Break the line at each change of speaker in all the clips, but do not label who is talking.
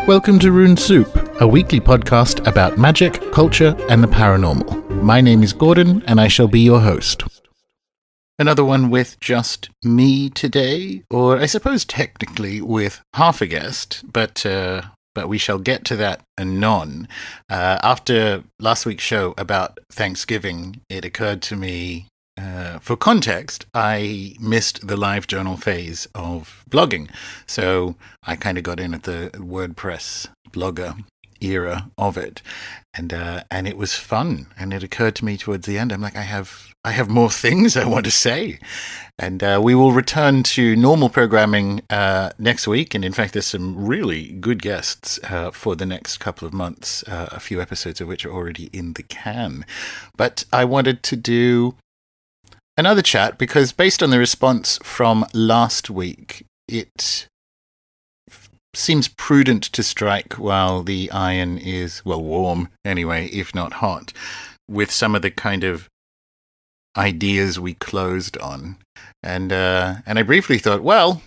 Welcome to Rune Soup, a weekly podcast about magic, culture, and the paranormal. My name is Gordon, and I shall be your host. Another one with just me today, or I suppose technically with half a guest, but we shall get to that anon. After last week's show about Thanksgiving, it occurred to me, for context, I missed the live journal phase of blogging. So I kind of got in at the WordPress blogger era of it. And it was fun. And it occurred to me towards the end, I'm like, I have more things I want to say. And we will return to normal programming next week. And in fact, there's some really good guests for the next couple of months, a few episodes of which are already in the can. But I wanted to do another chat because based on the response from last week, it seems prudent to strike while the iron is, well, warm anyway, if not hot, with some of the kind of ideas we closed on. And I briefly thought, well,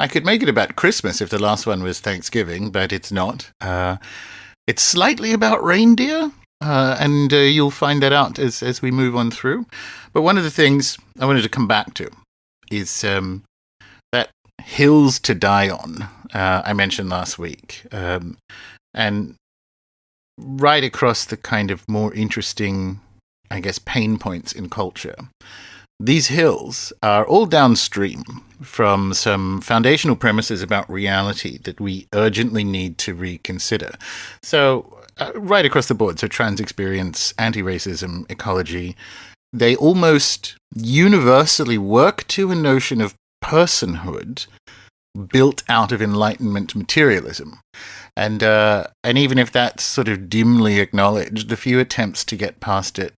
I could make it about Christmas if the last one was Thanksgiving, but it's not. It's slightly about reindeer, and you'll find that out as we move on through. But one of the things I wanted to come back to is that hills to die on I mentioned last week. And right across the kind of more interesting, I guess, pain points in culture, these hills are all downstream from some foundational premises about reality that we urgently need to reconsider. So right across the board, so trans experience, anti-racism, ecology, they almost universally work to a notion of personhood built out of Enlightenment materialism. And even if that's sort of dimly acknowledged, the few attempts to get past it,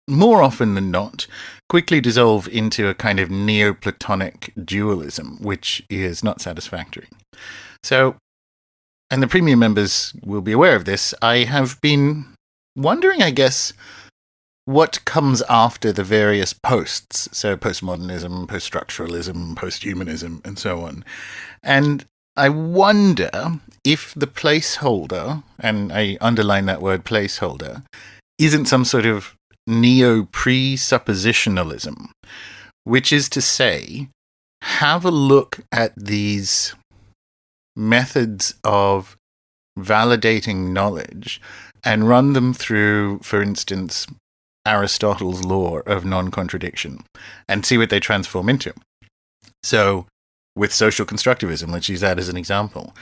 more often than not, quickly dissolve into a kind of Neoplatonic dualism, which is not satisfactory. So, and the premium members will be aware of this, I have been wondering, I guess, what comes after the various posts, so postmodernism, post-structuralism, post-humanism, and so on. And I wonder if the placeholder, and I underline that word placeholder, isn't some sort of neo-presuppositionalism, which is to say, have a look at these methods of validating knowledge and run them through, for instance, Aristotle's law of non-contradiction and see what they transform into. So, with social constructivism, let's use that as an example.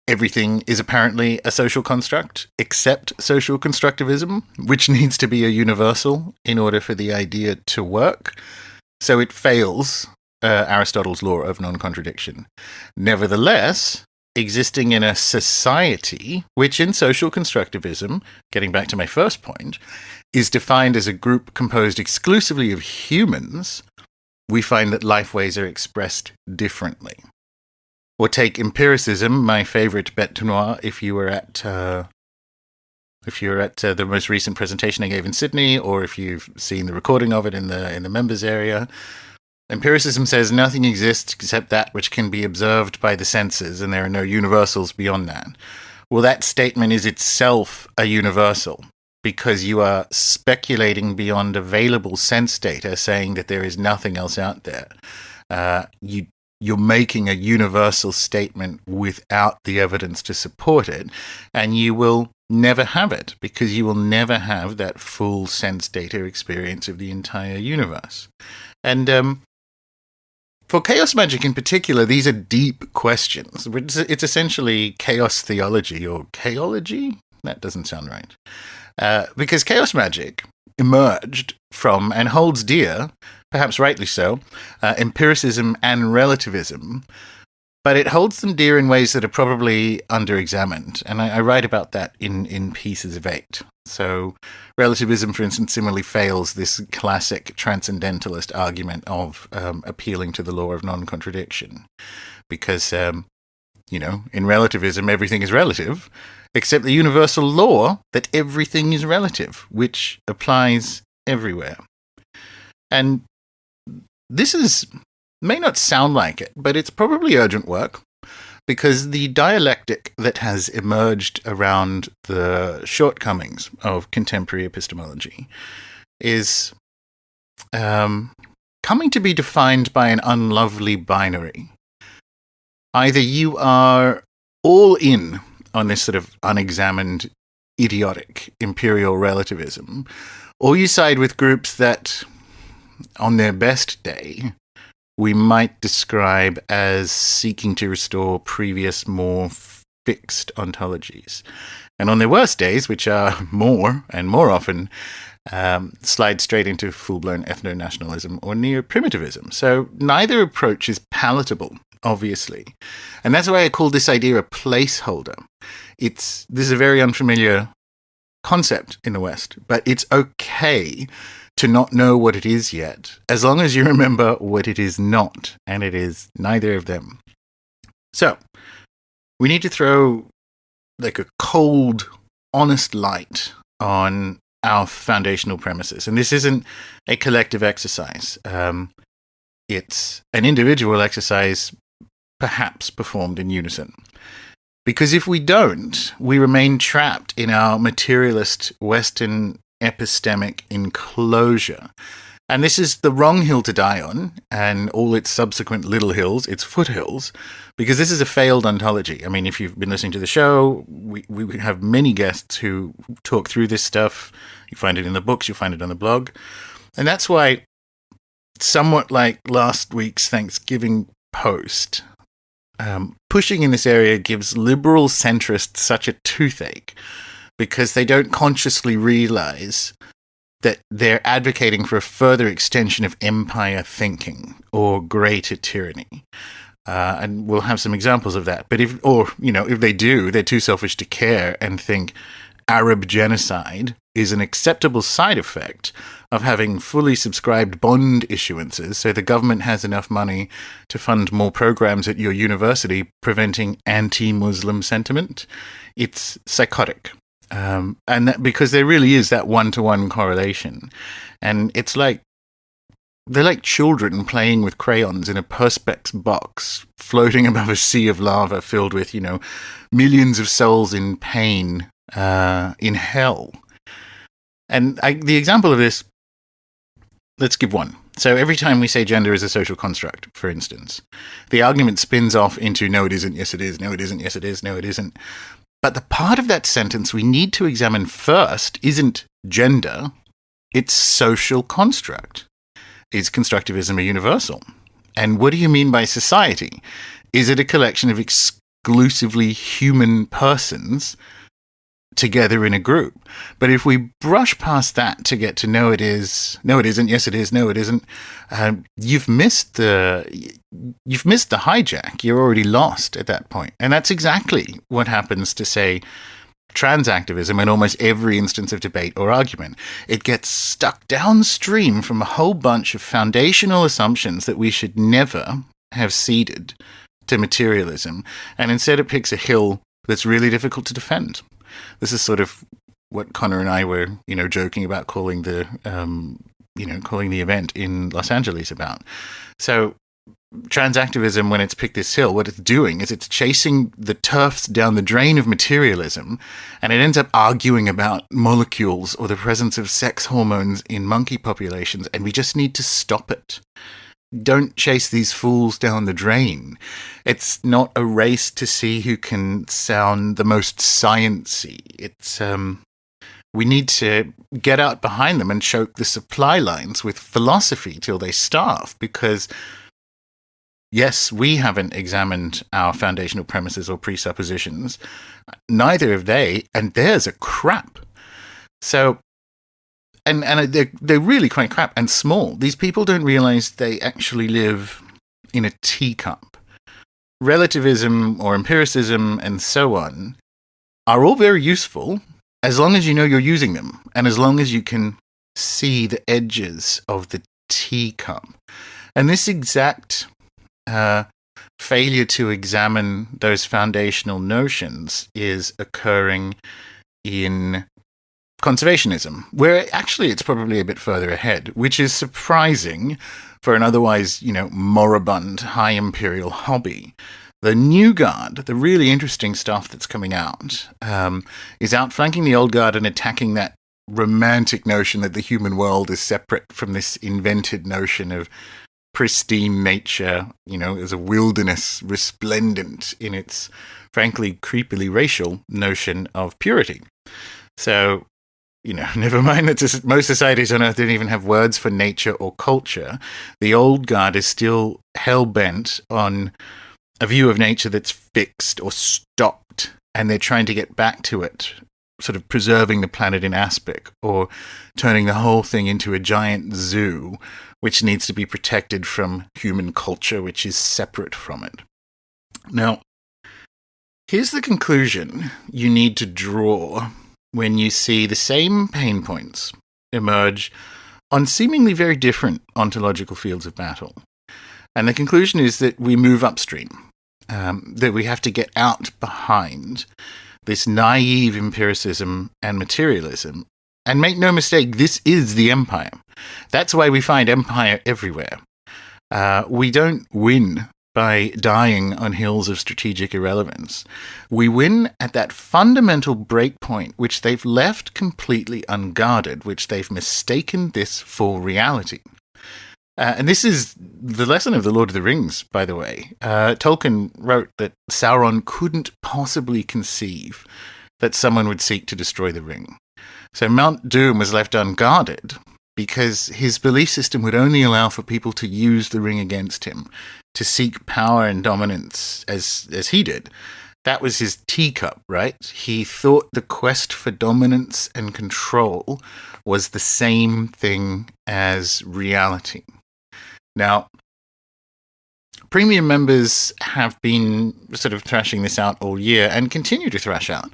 Everything is apparently a social construct, except social constructivism, which needs to be a universal in order for the idea to work. So it fails Aristotle's law of non-contradiction. Nevertheless, existing in a society, which in social constructivism, getting back to my first point, is defined as a group composed exclusively of humans, we find that lifeways are expressed differently. Or take empiricism, my favorite bête noire, if you were at the most recent presentation I gave in Sydney, or if you've seen the recording of it in the members area. Empiricism says nothing exists except that which can be observed by the senses, and there are no universals beyond that. Well, that statement is itself a universal, because you are speculating beyond available sense data, saying that there is nothing else out there. You're making a universal statement without the evidence to support it, and you will never have it, because you will never have that full sense data experience of the entire universe. And for chaos magic in particular, these are deep questions. It's essentially chaos theology or chaology? That doesn't sound right. Because chaos magic emerged from, and holds dear, perhaps rightly so, empiricism and relativism, but it holds them dear in ways that are probably under-examined, and I write about that in Pieces of 8. So relativism, for instance, similarly fails this classic transcendentalist argument of appealing to the law of non-contradiction, because, in relativism, everything is relative, except the universal law that everything is relative, which applies everywhere. And this may not sound like it, but it's probably urgent work. because the dialectic that has emerged around the shortcomings of contemporary epistemology is coming to be defined by an unlovely binary. Either you are all in on this sort of unexamined, idiotic imperial relativism, or you side with groups that, on their best day, we might describe as seeking to restore previous, more fixed ontologies. And on their worst days, which are more and more often, slide straight into full-blown ethno-nationalism or neo-primitivism. So neither approach is palatable, obviously. And that's why I call this idea a placeholder. This is a very unfamiliar concept in the West, but it's okay to not know what it is yet, as long as you remember what it is not, and it is neither of them. So, we need to throw like a cold, honest light on our foundational premises. And this isn't a collective exercise. It's an individual exercise, perhaps performed in unison. Because if we don't, we remain trapped in our materialist Western epistemic enclosure. And this is the wrong hill to die on, and all its subsequent little hills, its foothills, because this is a failed ontology. I mean, if you've been listening to the show, we have many guests who talk through this stuff. You find it in the books, you find it on the blog. And that's why, somewhat like last week's Thanksgiving post, pushing in this area gives liberal centrists such a toothache, because they don't consciously realize that they're advocating for a further extension of empire thinking or greater tyranny. And we'll have some examples of that. But if they do, they're too selfish to care and think Arab genocide is an acceptable side effect of having fully subscribed bond issuances, so the government has enough money to fund more programs at your university preventing anti-Muslim sentiment. It's psychotic. And that, because there really is that one-to-one correlation. And it's like, they're like children playing with crayons in a Perspex box, floating above a sea of lava filled with, millions of souls in pain, in hell. And the example of this, let's give one. So every time we say gender is a social construct, for instance, the argument spins off into no, it isn't, yes, it is, no, it isn't, yes, it is, no, it isn't. But the part of that sentence we need to examine first isn't gender, it's social construct. Is constructivism a universal? And what do you mean by society? Is it a collection of exclusively human persons together in a group? But if we brush past that to get to no, it is, no, it isn't, yes, it is, no, it isn't, you've missed the hijack. You're already lost at that point. And that's exactly what happens to, say, trans activism in almost every instance of debate or argument. It gets stuck downstream from a whole bunch of foundational assumptions that we should never have ceded to materialism, and instead it picks a hill that's really difficult to defend. This is sort of what Connor and I were, joking about calling the event in Los Angeles about. So trans activism, when it's picked this hill, what it's doing is it's chasing the turfs down the drain of materialism, and it ends up arguing about molecules or the presence of sex hormones in monkey populations, and we just need to stop it. Don't chase these fools down the drain. It's not a race to see who can sound the most sciencey. It's we need to get out behind them and choke the supply lines with philosophy till they starve, because yes, we haven't examined our foundational premises or presuppositions. Neither have they, and theirs are crap. So, and they're really quite crap and small. These people don't realize they actually live in a teacup. Relativism or empiricism and so on are all very useful as long as you know you're using them, and as long as you can see the edges of the teacup. And this exact failure to examine those foundational notions is occurring in conservationism, where actually it's probably a bit further ahead, which is surprising for an otherwise, moribund high imperial hobby. The new guard, the really interesting stuff that's coming out, is outflanking the old guard and attacking that romantic notion that the human world is separate from this invented notion of pristine nature, as a wilderness resplendent in its, frankly, creepily racial notion of purity. So, never mind that most societies on Earth don't even have words for nature or culture. The old guard is still hell-bent on a view of nature that's fixed or stopped, and they're trying to get back to it, sort of preserving the planet in aspic, or turning the whole thing into a giant zoo, which needs to be protected from human culture, which is separate from it. Now, here's the conclusion you need to draw when you see the same pain points emerge on seemingly very different ontological fields of battle. And the conclusion is that we move upstream, that we have to get out behind this naive empiricism and materialism. And make no mistake, this is the empire. That's why we find empire everywhere. We don't win by dying on hills of strategic irrelevance. We win at that fundamental breakpoint which they've left completely unguarded, which they've mistaken this for reality. And this is the lesson of The Lord of the Rings, by the way. Tolkien wrote that Sauron couldn't possibly conceive that someone would seek to destroy the ring. So Mount Doom was left unguarded because his belief system would only allow for people to use the ring against him, to seek power and dominance as he did. That was his teacup, right? He thought the quest for dominance and control was the same thing as reality. Now, premium members have been sort of thrashing this out all year and continue to thrash out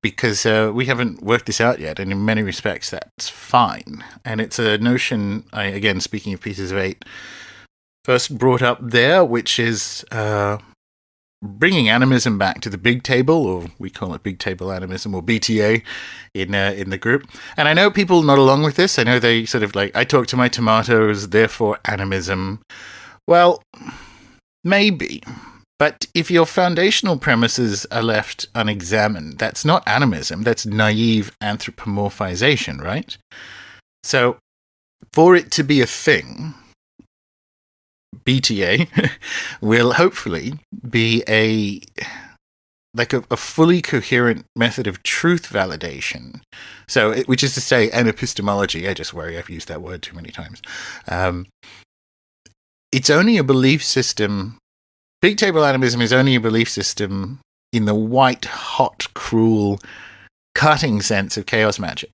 because we haven't worked this out yet, and in many respects that's fine. And it's a notion, again, speaking of pieces of 8, first brought up there, which is bringing animism back to the big table, or we call it big table animism, or BTA in the group. And I know people not along with this. I know they sort of like, I talk to my tomatoes, therefore animism. Well, maybe. But if your foundational premises are left unexamined, that's not animism, that's naive anthropomorphization, right? So for it to be a thing, BTA will hopefully be a fully coherent method of truth validation. So, which is to say, an epistemology. I just worry I've used that word too many times. It's only a belief system. Big table animism is only a belief system in the white, hot, cruel, cutting sense of chaos magic.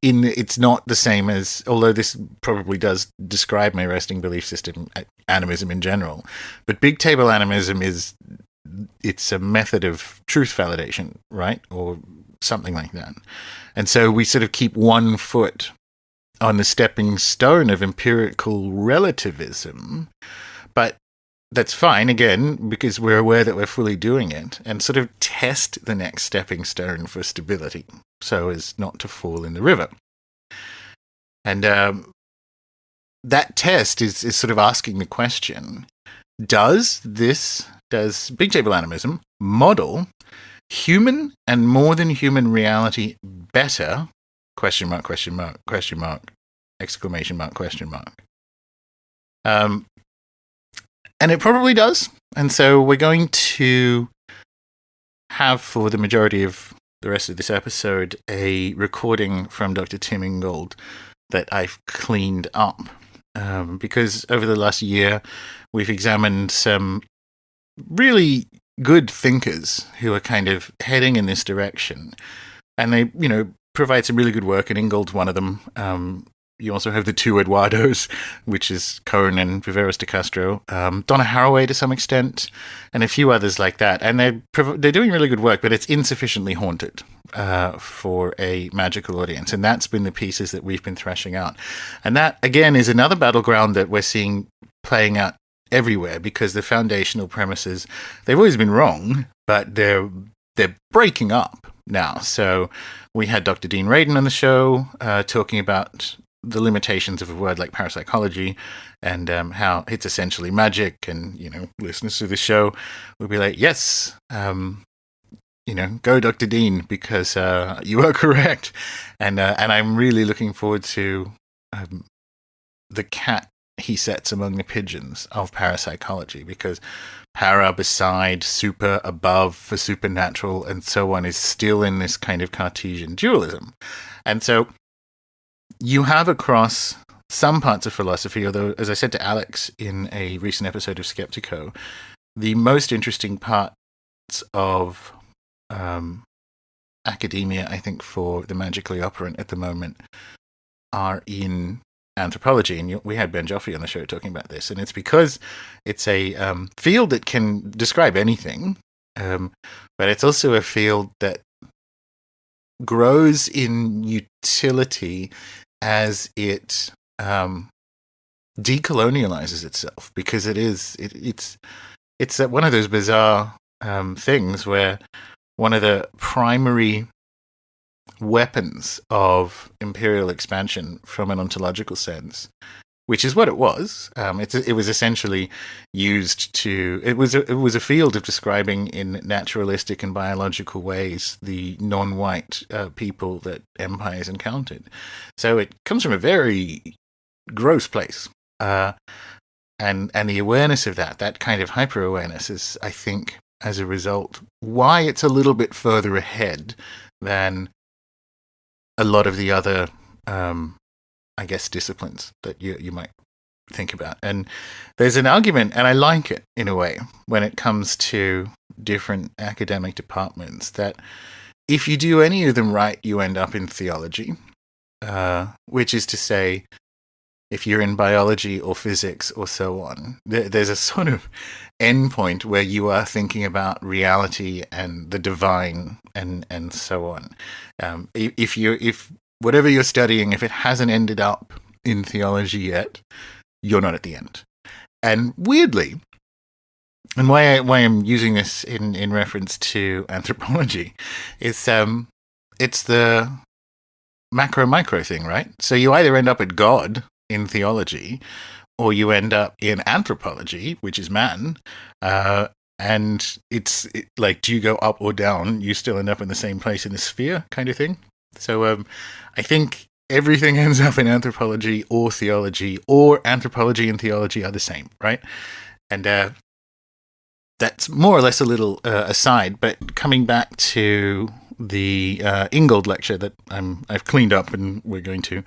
It's not the same as, although this probably does describe my resting belief system, animism in general, but big table animism it's a method of truth validation, right? Or something like that. And so we sort of keep one foot on the stepping stone of empirical relativism, but that's fine, again, because we're aware that we're fully doing it, and sort of test the next stepping stone for stability, so as not to fall in the river. And that test is sort of asking the question, does big table animism model human and more than human reality better? Question mark, question mark, question mark, exclamation mark, question mark. And it probably does. And so we're going to have, for the majority of the rest of this episode, a recording from Dr. Tim Ingold that I've cleaned up. Because over the last year, we've examined some really good thinkers who are kind of heading in this direction. And they, provide some really good work, and Ingold's one of them. You also have the two Eduardos, which is Cohen and Viveros de Castro, Donna Haraway to some extent, and a few others like that. And they're doing really good work, but it's insufficiently haunted for a magical audience. And that's been the pieces that we've been thrashing out. And that, again, is another battleground that we're seeing playing out everywhere, because the foundational premises, they've always been wrong, but they're breaking up now. So we had Dr. Dean Radin on the show talking about the limitations of a word like parapsychology and how it's essentially magic. And, listeners to the show will be like, yes, go Dr. Dean, because you are correct. And I'm really looking forward to the cat he sets among the pigeons of parapsychology, because para, beside, super, above, for supernatural, and so on, is still in this kind of Cartesian dualism. And so you have across some parts of philosophy, although, as I said to Alex in a recent episode of Skeptico, the most interesting parts of academia, I think, for the magically operant at the moment are in anthropology. And we had Ben Joffrey on the show talking about this, and it's because it's a field that can describe anything, but it's also a field that grows in utility as it decolonializes itself, because it's one of those bizarre things where one of the primary weapons of imperial expansion from an ontological sense, which is what it was. It was essentially used to. It was a field of describing in naturalistic and biological ways the non-white people that empires encountered. So it comes from a very gross place, and the awareness of that kind of hyper awareness is, I think, as a result, why it's a little bit further ahead than a lot of the other, I guess, disciplines that you might think about. And there's an argument, and I like it in a way, when it comes to different academic departments, that if you do any of them right, you end up in theology, which is to say, if you're in biology or physics or so on, there's a sort of endpoint where you are thinking about reality and the divine and so on. If whatever you're studying, if it hasn't ended up in theology yet, you're not at the end. And weirdly, and why I'm using this in reference to anthropology, is it's the macro-micro thing, right? So you either end up at God in theology, or you end up in anthropology, which is man, and it's like, do you go up or down? You still end up in the same place in the sphere, kind of thing. So I think everything ends up in anthropology or theology, or anthropology and theology are the same, right? And that's more or less a little aside, but coming back to the Ingold lecture that I've cleaned up and we're going to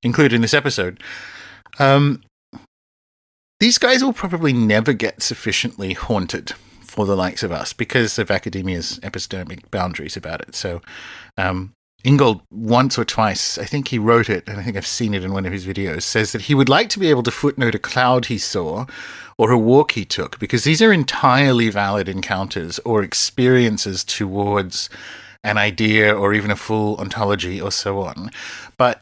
include in this episode. These guys will probably never get sufficiently haunted for the likes of us because of academia's epistemic boundaries about it. So Ingold, once or twice, I think he wrote it, and I think I've seen it in one of his videos, says that he would like to be able to footnote a cloud he saw or a walk he took, because these are entirely valid encounters or experiences towards an idea or even a full ontology or so on. But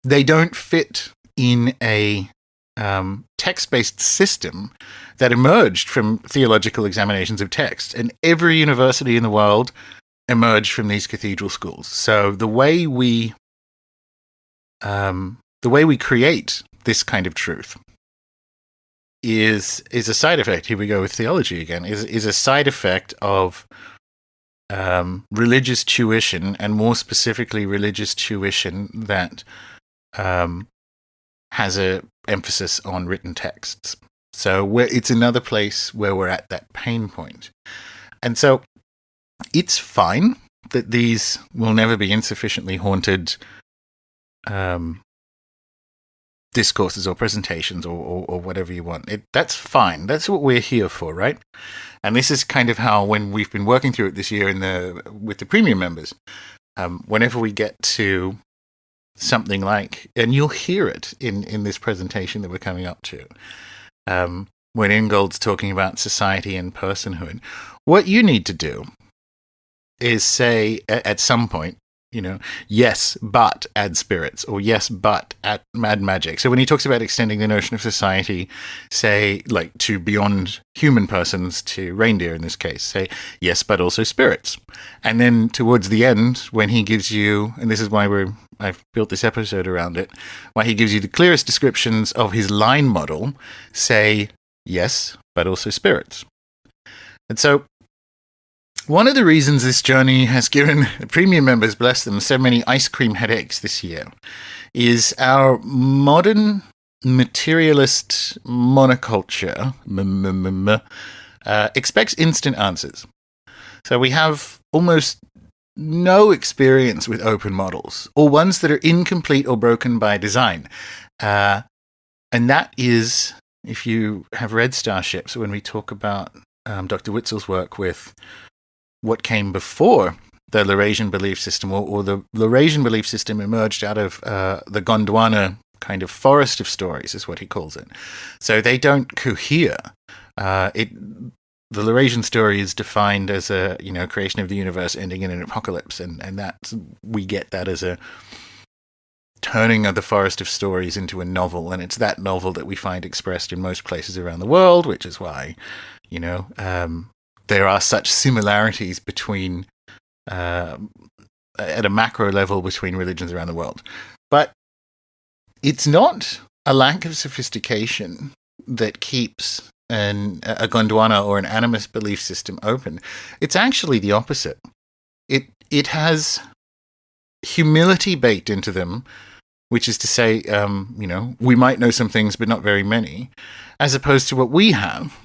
they don't fit in a text-based system that emerged from theological examinations of text. And every university in the world emerged from these cathedral schools. So the way we create this kind of truth is a side effect. Here we go with theology again. Is a side effect of religious tuition, and more specifically, religious tuition that has a emphasis on written texts. So it's another place where we're at that pain point. And so it's fine that these will never be insufficiently haunted discourses or presentations or whatever you want. That's fine. That's what we're here for, right? And this is kind of how, when we've been working through it this year with the premium members, whenever we get to something like, and you'll hear it in this presentation that we're coming up to, when Ingold's talking about society and personhood, what you need to do is say at some point, yes, but add spirits, or yes, but add magic. So when he talks about extending the notion of society, say, like, to beyond human persons, to reindeer in this case, say, yes, but also spirits. And then towards the end, when he gives you, and this is why we're I've built this episode around it, why he gives you the clearest descriptions of his line model, say yes, but also spirits. And so one of the reasons this journey has given premium members, bless them, so many ice cream headaches this year is our modern materialist monoculture expects instant answers. So we have almost no experience with open models, or ones that are incomplete or broken by design. And that is, if you have read Starships, when we talk about Dr. Witzel's work with what came before the Laurasian belief system, or the Laurasian belief system emerged out of the Gondwana kind of forest of stories, is what he calls it. So they don't cohere. The Laurasian story is defined as a creation of the universe ending in an apocalypse, and we get that as a turning of the forest of stories into a novel, and it's that novel that we find expressed in most places around the world, which is why there are such similarities between at a macro level between religions around the world. But it's not a lack of sophistication that keeps a Gondwana or an animist belief system open. It's actually the opposite. It has humility baked into them, which is to say, we might know some things, but not very many, as opposed to what we have,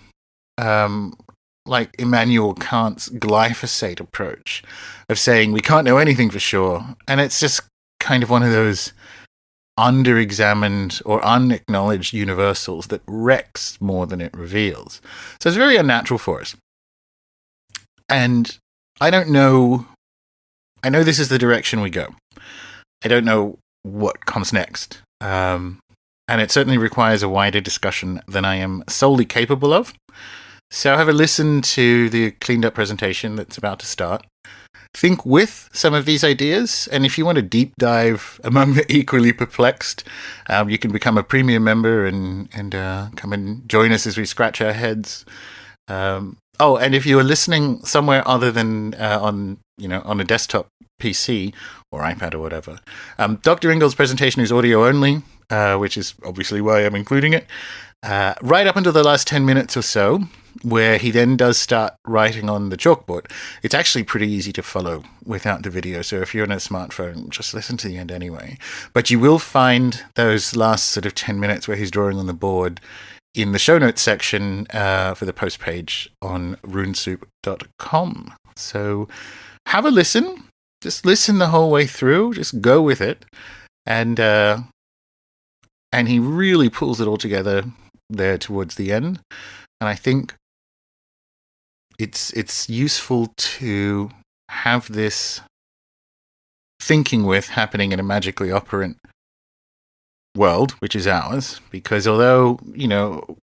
like Immanuel Kant's glyphosate approach of saying we can't know anything for sure, and it's just kind of one of those under-examined or unacknowledged universals that wrecks more than it reveals. So it's very unnatural for us. And I know this is the direction we go. I don't know what comes next. And it certainly requires a wider discussion than I am solely capable of. So have a listen to the cleaned up presentation that's about to start. Think with some of these ideas, and if you want to deep dive among the equally perplexed, you can become a premium member and come and join us as we scratch our heads. And if you are listening somewhere other than on a desktop PC or iPad or whatever, Dr. Ingold's presentation is audio only, which is obviously why I'm including it. Right up until the last 10 minutes or so, where he then does start writing on the chalkboard. It's actually pretty easy to follow without the video, so if you're on a smartphone, just listen to the end anyway. But you will find those last sort of 10 minutes where he's drawing on the board in the show notes section for the post page on runesoup.com. So have a listen. Just listen the whole way through. Just go with it. And he really pulls it all together there towards the end. And I think it's useful to have this thinking with happening in a magically operant world, which is ours, because although,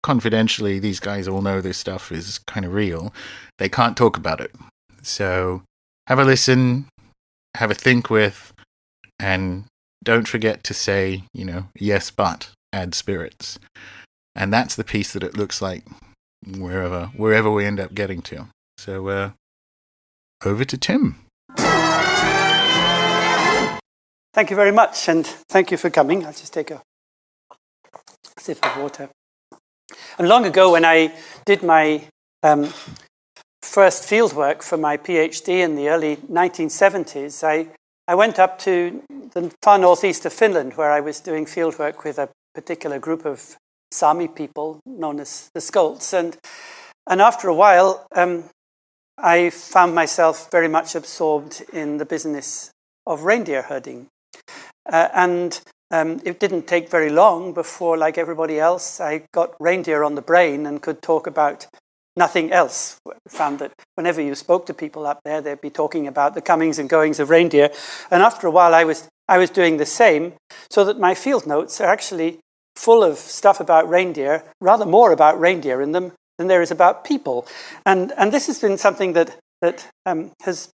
confidentially, these guys all know this stuff is kind of real, they can't talk about it. So have a listen, have a think with, and don't forget to say, yes, but add spirits. And that's the piece that it looks like wherever we end up getting to. So over to Tim.
Thank you very much, and thank you for coming. I'll just take a sip of water. And long ago, when I did my first fieldwork for my PhD in the early 1970s, I went up to the far northeast of Finland, where I was doing fieldwork with a particular group of Sami people known as the Skolts. And after a while, I found myself very much absorbed in the business of reindeer herding. It didn't take very long before, like everybody else, I got reindeer on the brain and could talk about nothing else. I found that whenever you spoke to people up there, they'd be talking about the comings and goings of reindeer. And after a while, I was doing the same, so that my field notes are actually full of stuff about reindeer, rather more about reindeer in them than there is about people. And this has been something that has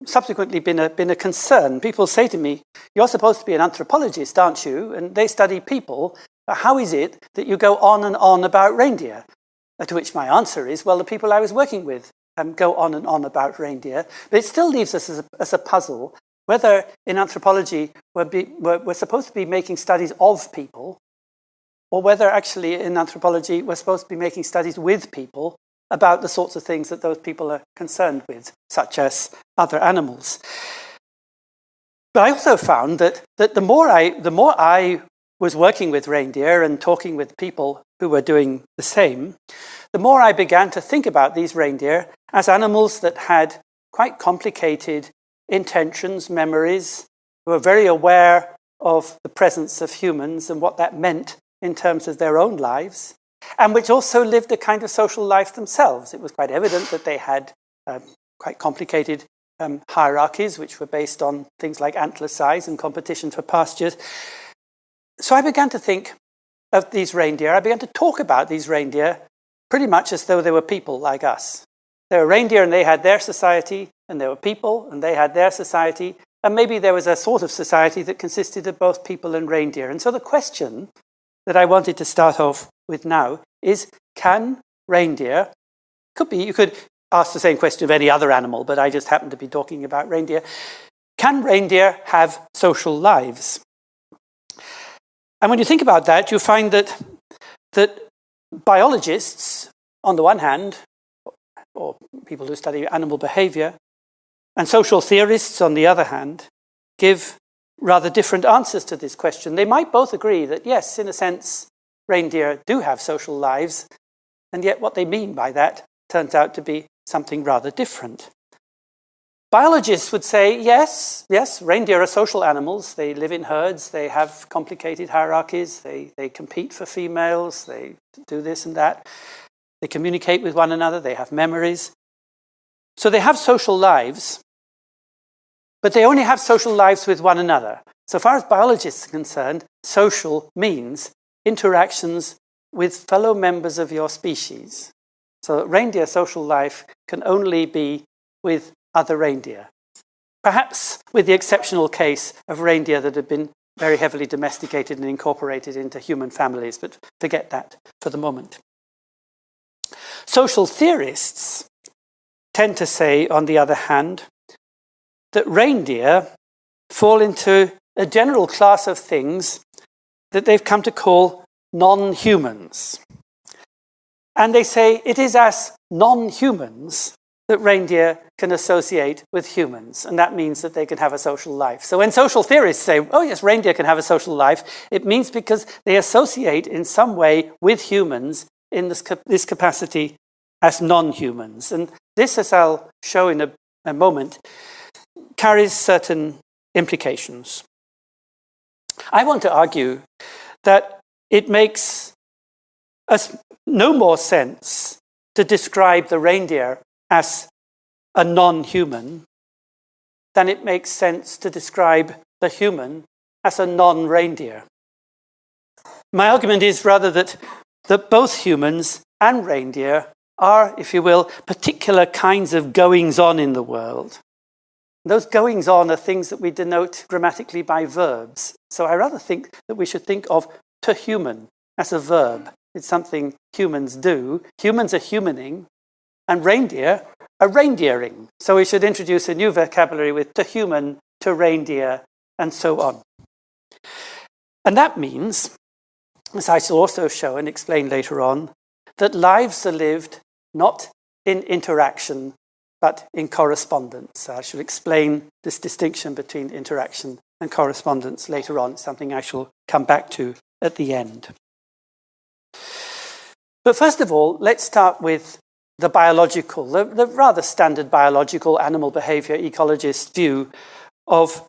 subsequently been a concern. People say to me, "You're supposed to be an anthropologist, aren't you? And they study people. How is it that you go on and on about reindeer?" To which my answer is, well, the people I was working with go on and on about reindeer. But it still leaves us as a puzzle. whether in anthropology we're supposed to be making studies of people, or whether actually in anthropology we're supposed to be making studies with people about the sorts of things that those people are concerned with, such as other animals. But I also found that the more I was working with reindeer and talking with people who were doing the same, the more I began to think about these reindeer as animals that had quite complicated intentions, memories, who were very aware of the presence of humans and what that meant in terms of their own lives, and which also lived a kind of social life themselves. It was quite evident that they had quite complicated hierarchies, which were based on things like antler size and competition for pastures. So I began to think of these reindeer. I began to talk about these reindeer pretty much as though they were people like us. They were reindeer and they had their society, and there were people and they had their society, and maybe there was a sort of society that consisted of both people and reindeer. And so the question that I wanted to start off with now is, can reindeer, you could ask the same question of any other animal, but I just happen to be talking about reindeer. Can reindeer have social lives? And when you think about that, you find that biologists, on the one hand, or people who study animal behavior, and social theorists, on the other hand, give rather different answers to this question. They might both agree that, yes, in a sense, reindeer do have social lives, and yet what they mean by that turns out to be something rather different. Biologists would say, yes, reindeer are social animals. They live in herds, they have complicated hierarchies, they compete for females, they do this and that. They communicate with one another, they have memories. So they have social lives, but they only have social lives with one another. So far as biologists are concerned, social means interactions with fellow members of your species. So reindeer social life can only be with other reindeer. Perhaps with the exceptional case of reindeer that have been very heavily domesticated and incorporated into human families, but forget that for the moment. Social theorists tend to say, on the other hand, that reindeer fall into a general class of things that they've come to call non-humans. And they say it is as non-humans that reindeer can associate with humans, and that means that they can have a social life. So when social theorists say, oh yes, reindeer can have a social life, it means because they associate in some way with humans in this capacity as non-humans. And this, as I'll show in a moment, carries certain implications. I want to argue that it makes us no more sense to describe the reindeer as a non-human than it makes sense to describe the human as a non-reindeer. My argument is rather that both humans and reindeer are, if you will, particular kinds of goings-on in the world. Those goings-on are things that we denote grammatically by verbs. So I rather think that we should think of to human as a verb. It's something humans do. Humans are humaning, and reindeer are reindeering. So we should introduce a new vocabulary with to human, to reindeer, and so on. And that means, as I shall also show and explain later on, that lives are lived not in interaction, but in correspondence. I shall explain this distinction between interaction and correspondence later on, something I shall come back to at the end. But first of all, let's start with the biological, the rather standard biological animal behavior ecologist view of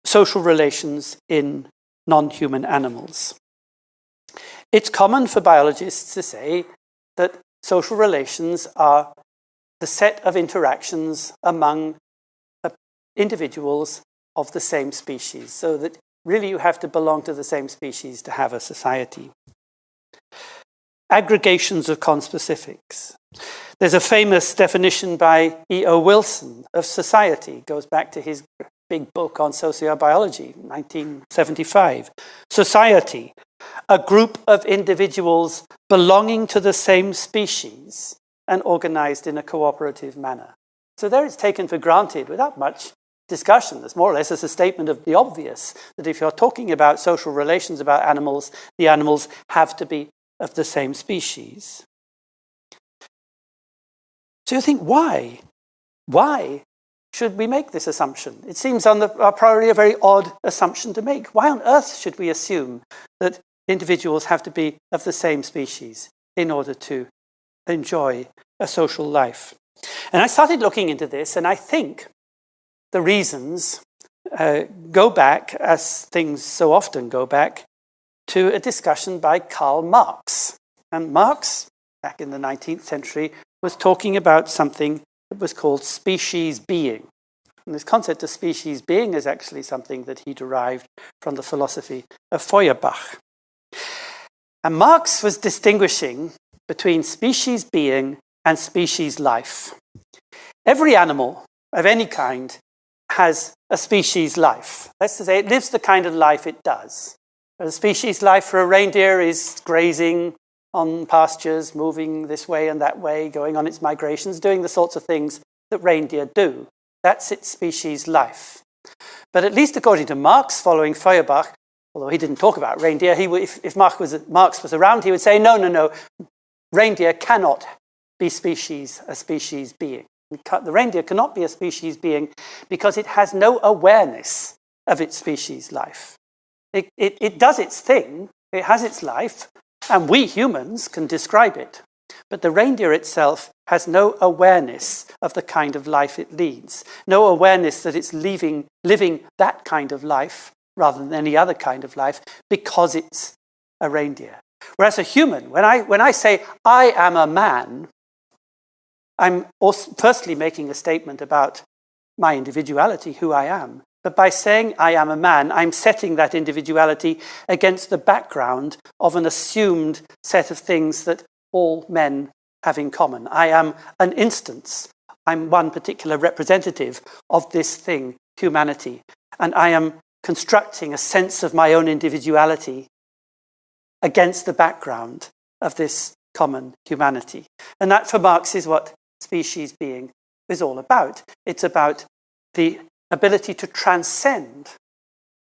social relations in non-human animals. It's common for biologists to say that social relations are the set of interactions among individuals of the same species, so that really you have to belong to the same species to have a society. Aggregations of conspecifics. There's a famous definition by E.O. Wilson of society. It goes back to his big book on sociobiology, 1975. Society, a group of individuals belonging to the same species and organized in a cooperative manner. So there it's taken for granted, without much discussion as more or less as a statement of the obvious, that if you're talking about social relations about animals, the animals have to be of the same species. So you think, why? Why should we make this assumption? It seems a priori a very odd assumption to make. Why on earth should we assume that individuals have to be of the same species in order to enjoy a social life? And I started looking into this, and I think the reasons go back, as things so often go back, to a discussion by Karl Marx. And Marx, back in the 19th century, was talking about something that was called species being. And this concept of species being is actually something that he derived from the philosophy of Feuerbach. And Marx was distinguishing between species being and species life. Every animal of any kind has a species life. That's to say, it lives the kind of life it does. A species life for a reindeer is grazing on pastures, moving this way and that way, going on its migrations, doing the sorts of things that reindeer do. That's its species life. But at least according to Marx, following Feuerbach, although he didn't talk about reindeer, if Marx was around, he would say, no, reindeer cannot be a species being. The reindeer cannot be a species being because it has no awareness of its species life. It does its thing, it has its life, and we humans can describe it. But the reindeer itself has no awareness of the kind of life it leads, no awareness that it's living that kind of life rather than any other kind of life because it's a reindeer. Whereas a human, when I say I am a man, I'm also firstly making a statement about my individuality, who I am. But by saying I am a man, I'm setting that individuality against the background of an assumed set of things that all men have in common. I am an instance. I'm one particular representative of this thing, humanity. And I am constructing a sense of my own individuality against the background of this common humanity. And that, for Marx, is what species being is all about. It's about the ability to transcend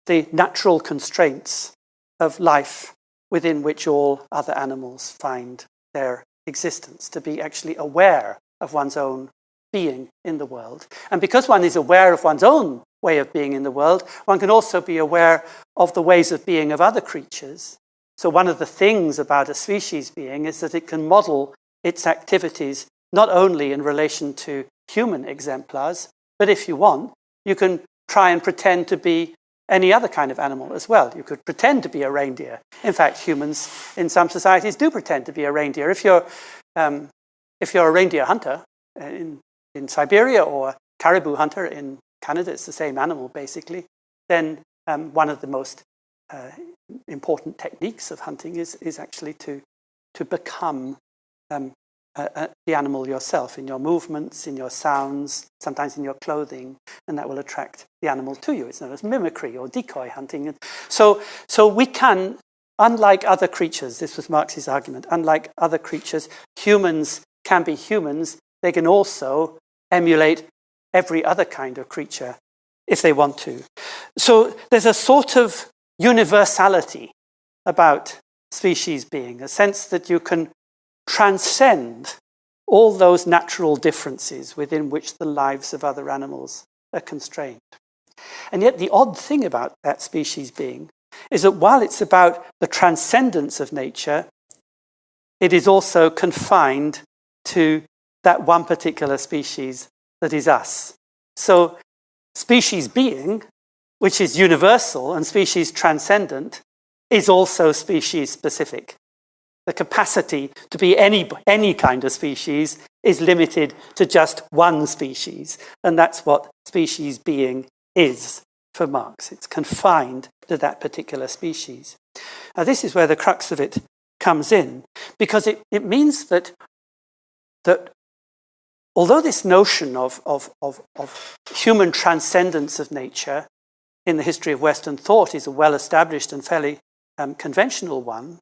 the natural constraints of life within which all other animals find their existence, to be actually aware of one's own being in the world. And because one is aware of one's own way of being in the world, one can also be aware of the ways of being of other creatures. So one of the things about a species being is that it can model its activities not only in relation to human exemplars, but if you want, you can try and pretend to be any other kind of animal as well. You could pretend to be a reindeer. In fact, humans in some societies do pretend to be a reindeer. If you're a reindeer hunter in Siberia or a caribou hunter in Canada, it's the same animal basically, then one of the most important techniques of hunting is actually to become the animal yourself, in your movements, in your sounds, sometimes in your clothing, and that will attract the animal to you. It's known as mimicry or decoy hunting. So we can, unlike other creatures, this was Marx's argument, unlike other creatures, humans can be humans. They can also emulate every other kind of creature if they want to. So there's a sort of universality about species being, a sense that you can transcend all those natural differences within which the lives of other animals are constrained. And yet the odd thing about that species being is that while it's about the transcendence of nature, it is also confined to that one particular species that is us. So species being, which is universal, and species transcendent, is also species specific. The capacity to be any kind of species is limited to just one species, and that's what species being is for Marx. It's confined to that particular species. Now, this is where the crux of it comes in, because it means that although this notion of human transcendence of nature in the history of Western thought is a well-established and fairly conventional one,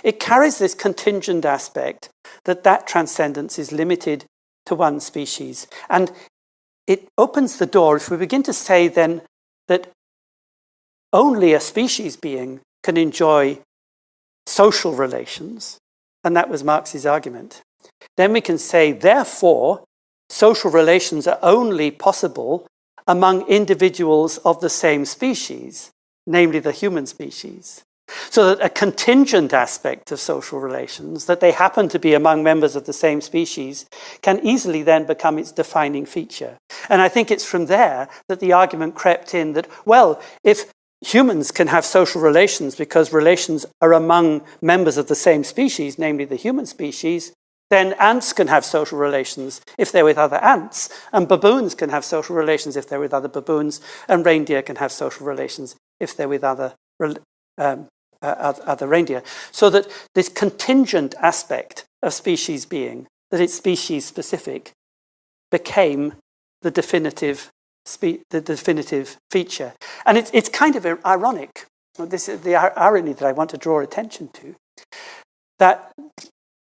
it carries this contingent aspect that transcendence is limited to one species. And it opens the door, if we begin to say then that only a species being can enjoy social relations, and that was Marx's argument, then we can say, therefore, social relations are only possible among individuals of the same species, namely the human species. So that a contingent aspect of social relations, that they happen to be among members of the same species, can easily then become its defining feature. And I think it's from there that the argument crept in that, well, if humans can have social relations because relations are among members of the same species, namely the human species, then ants can have social relations if they're with other ants, and baboons can have social relations if they're with other baboons, and reindeer can have social relations if they're with other reindeer. So that this contingent aspect of species being, that it's species specific, became the definitive feature. And it's kind of ironic. This is the irony that I want to draw attention to, that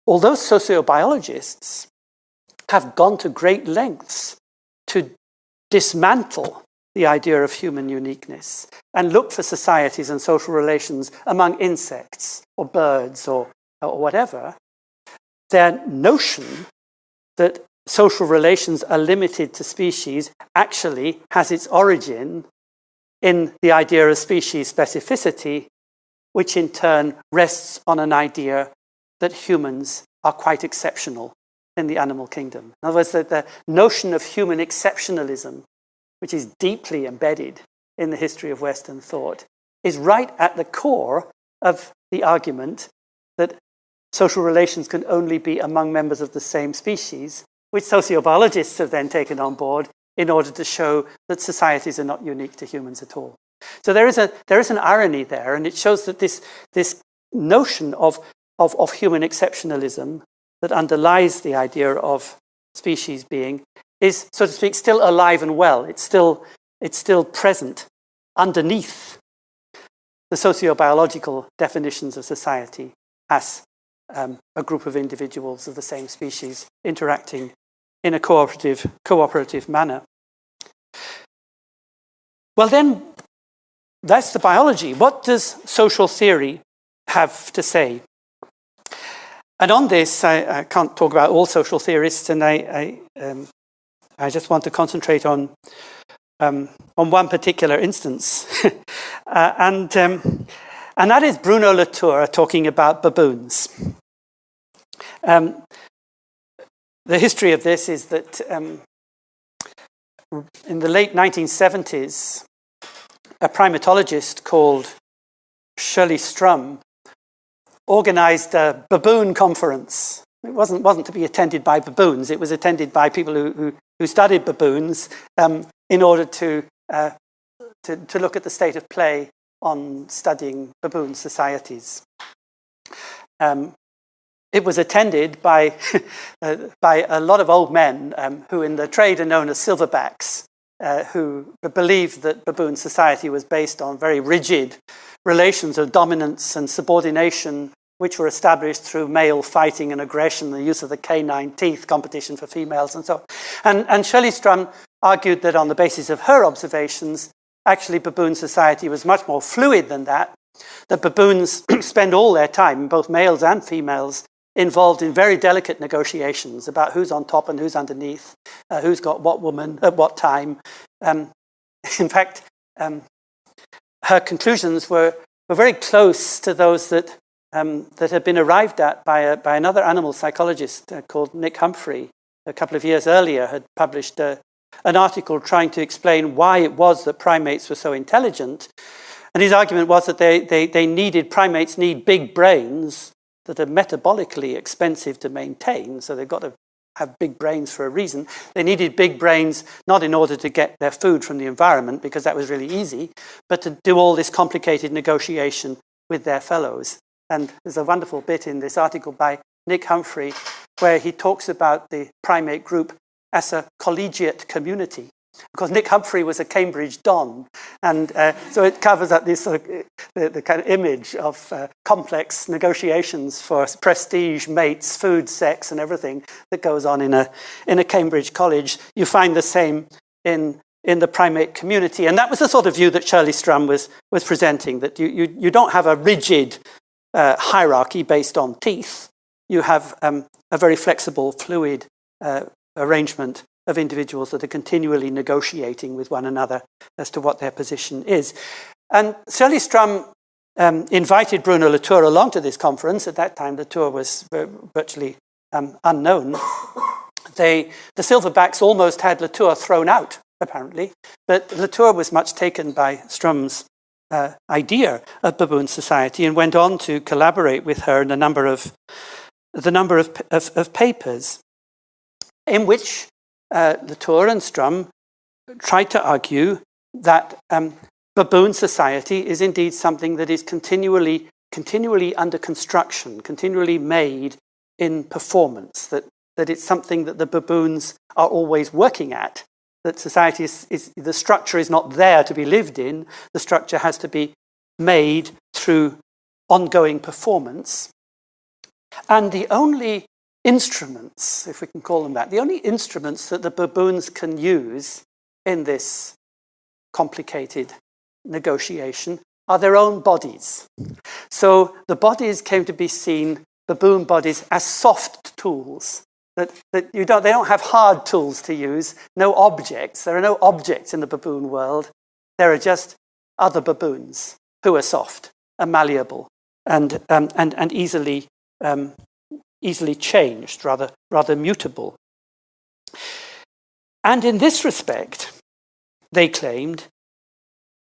although sociobiologists have gone to great lengths to dismantle the idea of human uniqueness and look for societies and social relations among insects or birds or whatever, their notion that social relations are limited to species actually has its origin in the idea of species specificity, which in turn rests on an idea that humans are quite exceptional in the animal kingdom. In other words, that the notion of human exceptionalism, which is deeply embedded in the history of Western thought, is right at the core of the argument that social relations can only be among members of the same species, which sociobiologists have then taken on board in order to show that societies are not unique to humans at all. So there is an irony there, and it shows that this notion of human exceptionalism that underlies the idea of species being is, so to speak, still alive and well. It's still present underneath the sociobiological definitions of society as a group of individuals of the same species interacting in a cooperative manner. Well, then, that's the biology. What does social theory have to say? And on this, I can't talk about all social theorists, and I just want to concentrate on one particular instance, and that is Bruno Latour talking about baboons. The history of this is that in the late 1970s, a primatologist called Shirley Strum organized a baboon conference. It wasn't to be attended by baboons. It was attended by people who studied baboons in order to look at the state of play on studying baboon societies. It was attended by a lot of old men who in the trade are known as silverbacks, who believed that baboon society was based on very rigid relations of dominance and subordination, which were established through male fighting and aggression, the use of the canine teeth, competition for females, and so on. And Shirley Strum argued that on the basis of her observations, actually baboon society was much more fluid than that baboons spend all their time, both males and females, involved in very delicate negotiations about who's on top and who's underneath, who's got what woman at what time. In fact, her conclusions were very close to those that had been arrived at by another animal psychologist called Nick Humphrey. A couple of years earlier had published an article trying to explain why it was that primates were so intelligent. And his argument was that primates need big brains that are metabolically expensive to maintain, so they've got to have big brains for a reason. They needed big brains not in order to get their food from the environment, because that was really easy, but to do all this complicated negotiation with their fellows. And there's a wonderful bit in this article by Nick Humphrey where he talks about the primate group as a collegiate community. Because Nick Humphrey was a Cambridge Don, and so it covers up this sort of, the kind of image of complex negotiations for prestige, mates, food, sex, and everything that goes on in a Cambridge college. You find the same in the primate community. And that was the sort of view that Shirley Strum was presenting, that you don't have a rigid hierarchy based on teeth. You have a very flexible, fluid arrangement of individuals that are continually negotiating with one another as to what their position is. And Shirley Strum invited Bruno Latour along to this conference. At that time, Latour was virtually unknown. The Silverbacks almost had Latour thrown out, apparently, but Latour was much taken by Strum's idea of baboon society and went on to collaborate with her in a number of papers in which Latour and Strum tried to argue that baboon society is indeed something that is continually under construction, continually made in performance, that it's something that the baboons are always working at, that society the structure is not there to be lived in, the structure has to be made through ongoing performance. And the only instruments, if we can call them that, the only instruments that the baboons can use in this complicated negotiation are their own bodies. So the bodies came to be seen, baboon bodies, as soft tools. That they don't have hard tools to use, no objects. There are no objects in the baboon world. There are just other baboons who are soft and malleable and easily changed, rather mutable. And in this respect, they claimed,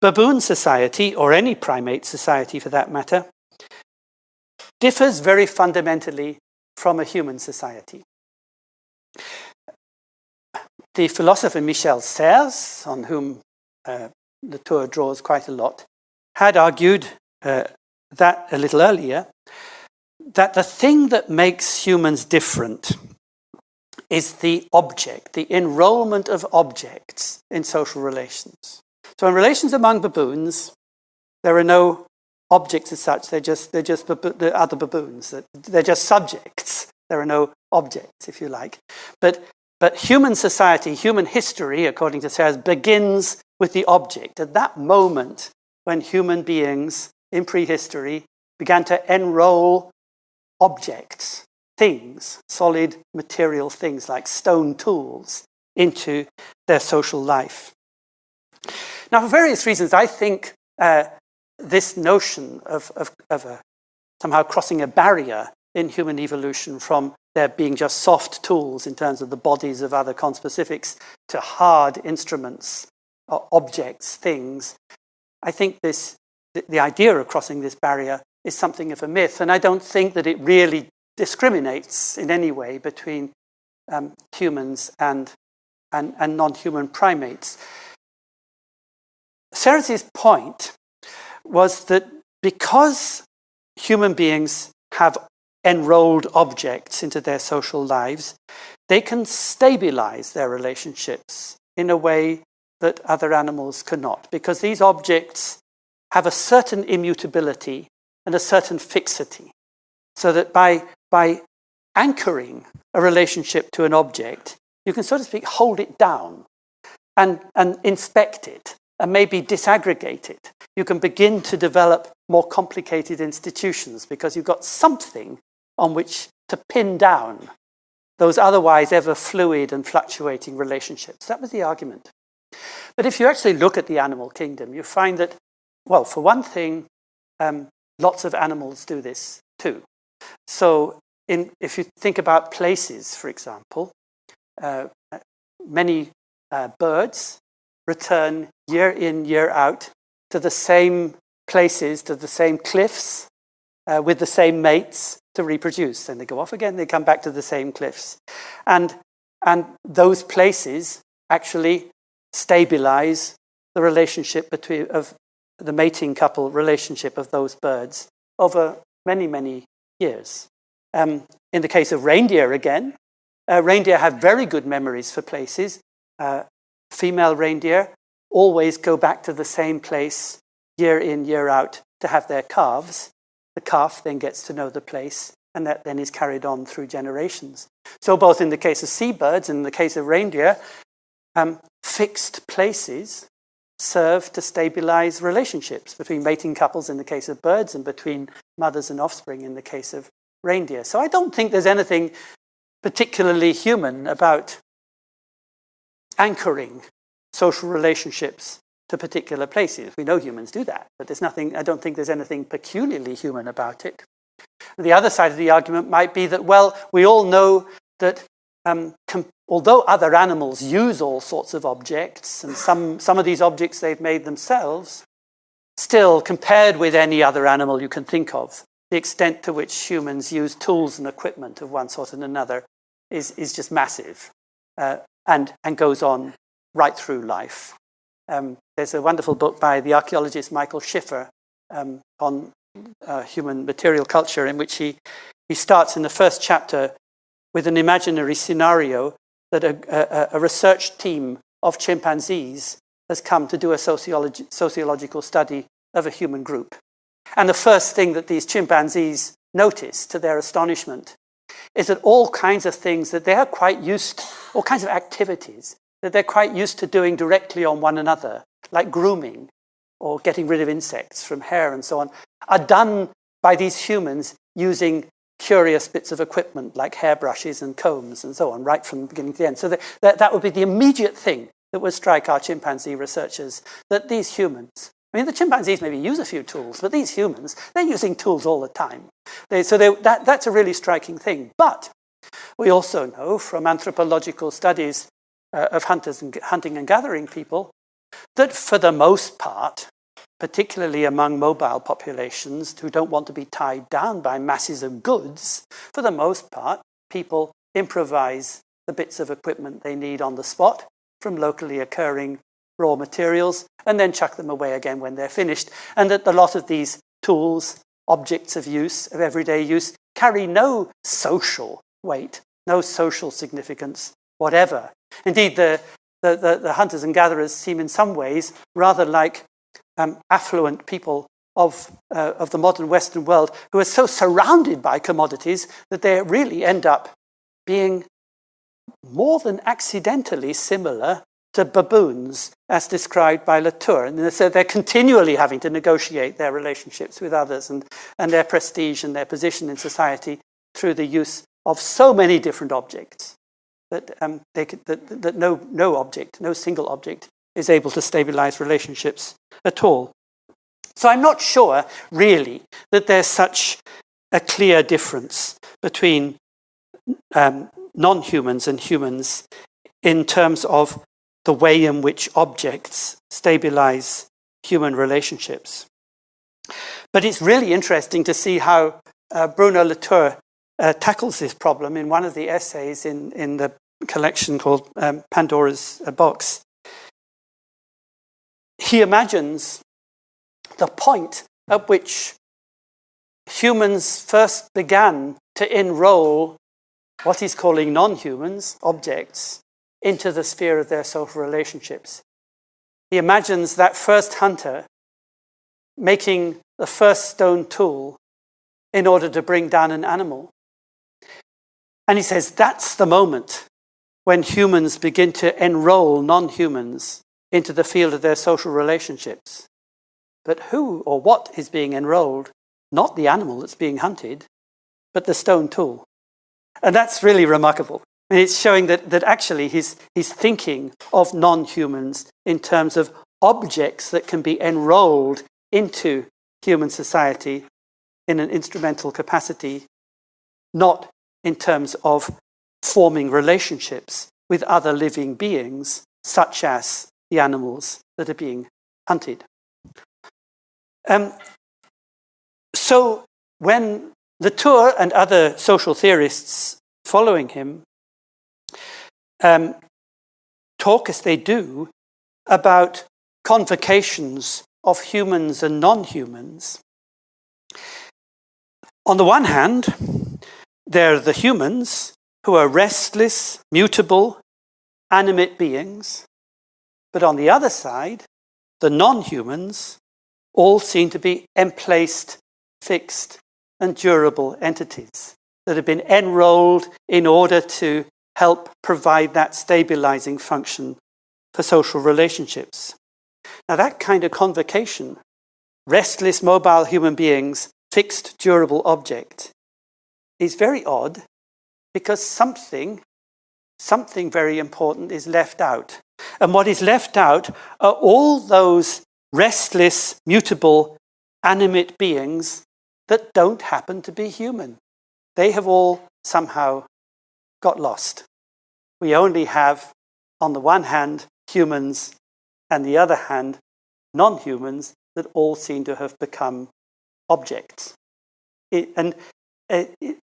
baboon society, or any primate society for that matter, differs very fundamentally from a human society. The philosopher Michel Serres, on whom Latour draws quite a lot, had argued that a little earlier, that the thing that makes humans different is the object, the enrollment of objects in social relations. So in relations among baboons, there are no objects as such, they're just the other baboons, they're just subjects. There are no objects, if you like. But human society, human history, according to Serres, begins with the object. At that moment, when human beings in prehistory began to enroll objects, things, solid material things like stone tools, into their social life. Now, for various reasons, I think this notion of somehow crossing a barrier in human evolution from there being just soft tools in terms of the bodies of other conspecifics to hard instruments, objects, things. I think the idea of crossing this barrier is something of a myth, and I don't think that it really discriminates in any way between humans and non-human primates. Serres' point was that because human beings have enrolled objects into their social lives, they can stabilize their relationships in a way that other animals cannot, because these objects have a certain immutability and a certain fixity, so that by anchoring a relationship to an object, you can, so to speak, hold it down and inspect it and maybe disaggregate it. You can begin to develop more complicated institutions because you've got something on which to pin down those otherwise ever fluid and fluctuating relationships. That was the argument. But if you actually look at the animal kingdom, you find that, well, for one thing, lots of animals do this too. So if you think about places, for example, many birds return year in, year out to the same places, to the same cliffs, with the same mates to reproduce. Then they go off again, they come back to the same cliffs. And those places actually stabilize the relationship of the mating couple relationship of those birds over many, many years. In the case of reindeer again, reindeer have very good memories for places. Female reindeer always go back to the same place year in, year out to have their calves. The calf then gets to know the place, and that then is carried on through generations. So both in the case of seabirds and in the case of reindeer, fixed places serve to stabilize relationships between mating couples in the case of birds and between mothers and offspring in the case of reindeer. So I don't think there's anything particularly human about anchoring social relationships to particular places. We know humans do that, but I don't think there's anything peculiarly human about it. The other side of the argument might be that, well, we all know that although other animals use all sorts of objects, and some of these objects they've made themselves, still, compared with any other animal you can think of, the extent to which humans use tools and equipment of one sort and another is just massive, and goes on right through life. There's a wonderful book by the archaeologist Michael Schiffer on human material culture, in which he starts in the first chapter with an imaginary scenario that a research team of chimpanzees has come to do a sociological study of a human group. And the first thing that these chimpanzees notice, to their astonishment, is that all kinds of things that they are quite used to, all kinds of activities that they're quite used to doing directly on one another, like grooming or getting rid of insects from hair and so on, are done by these humans using curious bits of equipment like hairbrushes and combs and so on, right from the beginning to the end. So that would be the immediate thing that would strike our chimpanzee researchers, that these humans, I mean, the chimpanzees maybe use a few tools, but these humans, they're using tools all the time. That's a really striking thing. But we also know from anthropological studies of hunting and gathering people that for the most part, particularly among mobile populations who don't want to be tied down by masses of goods, for the most part, people improvise the bits of equipment they need on the spot from locally occurring raw materials and then chuck them away again when they're finished. And that a lot of these tools, objects of use, of everyday use, carry no social weight, no social significance, whatever. Indeed, the hunters and gatherers seem in some ways rather like affluent people of the modern Western world who are so surrounded by commodities that they really end up being more than accidentally similar to baboons as described by Latour. And so they're continually having to negotiate their relationships with others and their prestige and their position in society through the use of so many different objects that no single object is able to stabilize relationships at all. So I'm not sure, really, that there's such a clear difference between non-humans and humans in terms of the way in which objects stabilize human relationships. But it's really interesting to see how Bruno Latour tackles this problem in one of the essays in the collection called Pandora's Box. He imagines the point at which humans first began to enroll what he's calling non-humans, objects, into the sphere of their social relationships. He imagines that first hunter making the first stone tool in order to bring down an animal. And he says that's the moment when humans begin to enroll non-humans into the field of their social relationships. But who or what is being enrolled? Not the animal that's being hunted, but the stone tool. And that's really remarkable. And it's showing that actually he's thinking of non-humans in terms of objects that can be enrolled into human society in an instrumental capacity, not in terms of forming relationships with other living beings, such as the animals that are being hunted. So when Latour and other social theorists following him talk as they do about convocations of humans and non-humans, on the one hand, there are the humans who are restless, mutable, animate beings, but on the other side, the non-humans all seem to be emplaced, fixed, and durable entities that have been enrolled in order to help provide that stabilizing function for social relationships. Now that kind of convocation, restless, mobile human beings, fixed, durable object, is very odd because something very important is left out. And what is left out are all those restless, mutable, animate beings that don't happen to be human. They have all somehow got lost. We only have, on the one hand, humans, and the other hand, non-humans that all seem to have become objects.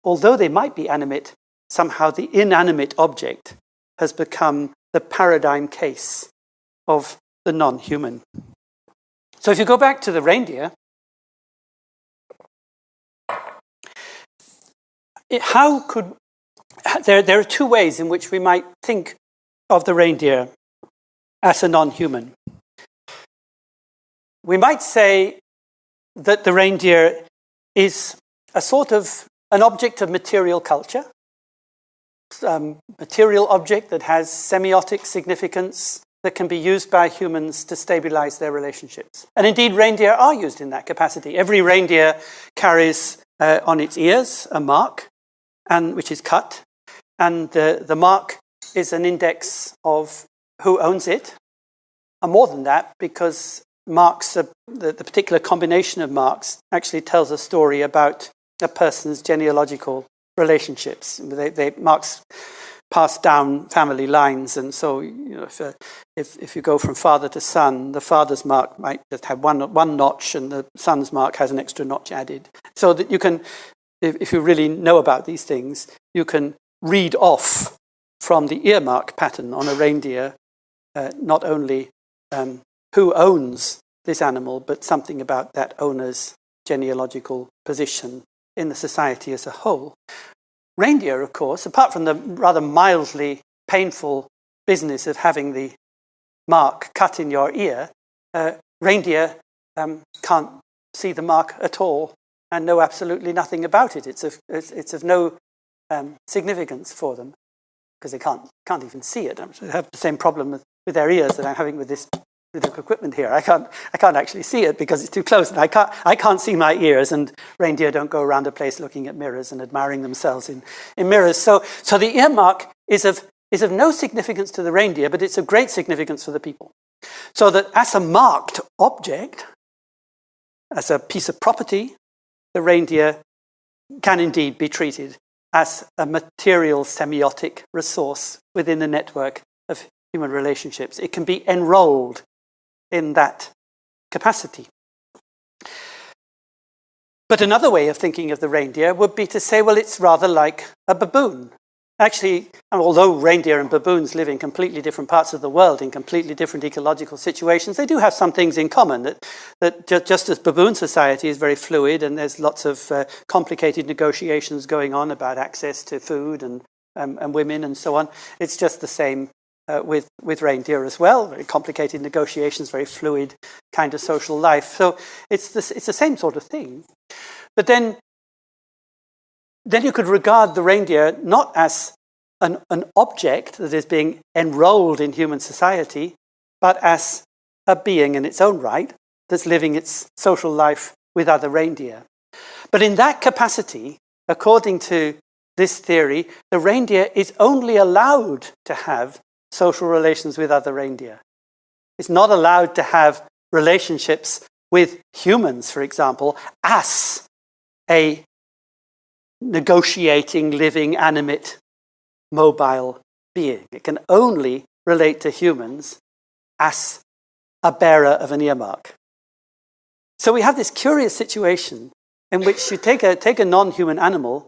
Although they might be animate, somehow the inanimate object has become the paradigm case of the non-human. So if you go back to the reindeer, there are two ways in which we might think of the reindeer as a non-human. We might say that the reindeer is a sort of an object of material culture, material object that has semiotic significance that can be used by humans to stabilize their relationships. And indeed, reindeer are used in that capacity. Every reindeer carries on its ears a mark, which is cut, and the mark is an index of who owns it. And more than that, because marks, the particular combination of marks actually tells a story about a person's genealogical relationships. Marks pass down family lines, and so if you go from father to son, the father's mark might just have one notch, and the son's mark has an extra notch added. So that you can, if you really know about these things, you can read off from the earmark pattern on a reindeer not only who owns this animal, but something about that owner's genealogical position in the society as a whole. Reindeer, of course, apart from the rather mildly painful business of having the mark cut in your ear, reindeer can't see the mark at all and know absolutely nothing about it. It's of no significance for them because they can't even see it. They have the same problem with their ears that I'm having with this equipment here. I can't actually see it because it's too close, and I can't see my ears. And reindeer don't go around a place looking at mirrors and admiring themselves in mirrors. So the earmark is of no significance to the reindeer, but it's of great significance for the people. So that as a marked object, as a piece of property, the reindeer can indeed be treated as a material semiotic resource within the network of human relationships. It can be enrolled in that capacity. But another way of thinking of the reindeer would be to say, well, it's rather like a baboon. Actually, although reindeer and baboons live in completely different parts of the world, in completely different ecological situations, they do have some things in common, that just as baboon society is very fluid and there's lots of complicated negotiations going on about access to food and women and so on, it's just the same with reindeer as well. Very complicated negotiations, very fluid kind of social life. So it's the same sort of thing. But then you could regard the reindeer not as an object that is being enrolled in human society, but as a being in its own right that's living its social life with other reindeer. But in that capacity, according to this theory, the reindeer is only allowed to have social relations with other reindeer. It's not allowed to have relationships with humans, for example, as a negotiating, living, animate, mobile being. It can only relate to humans as a bearer of an earmark. So we have this curious situation in which you take a non-human animal,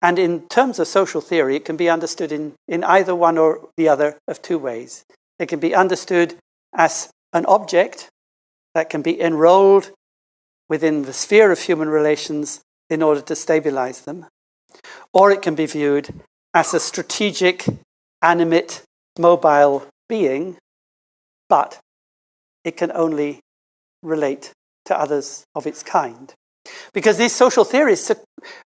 and in terms of social theory, it can be understood in either one or the other of two ways. It can be understood as an object that can be enrolled within the sphere of human relations in order to stabilize them, or it can be viewed as a strategic, animate, mobile being, but it can only relate to others of its kind. Because these social theorists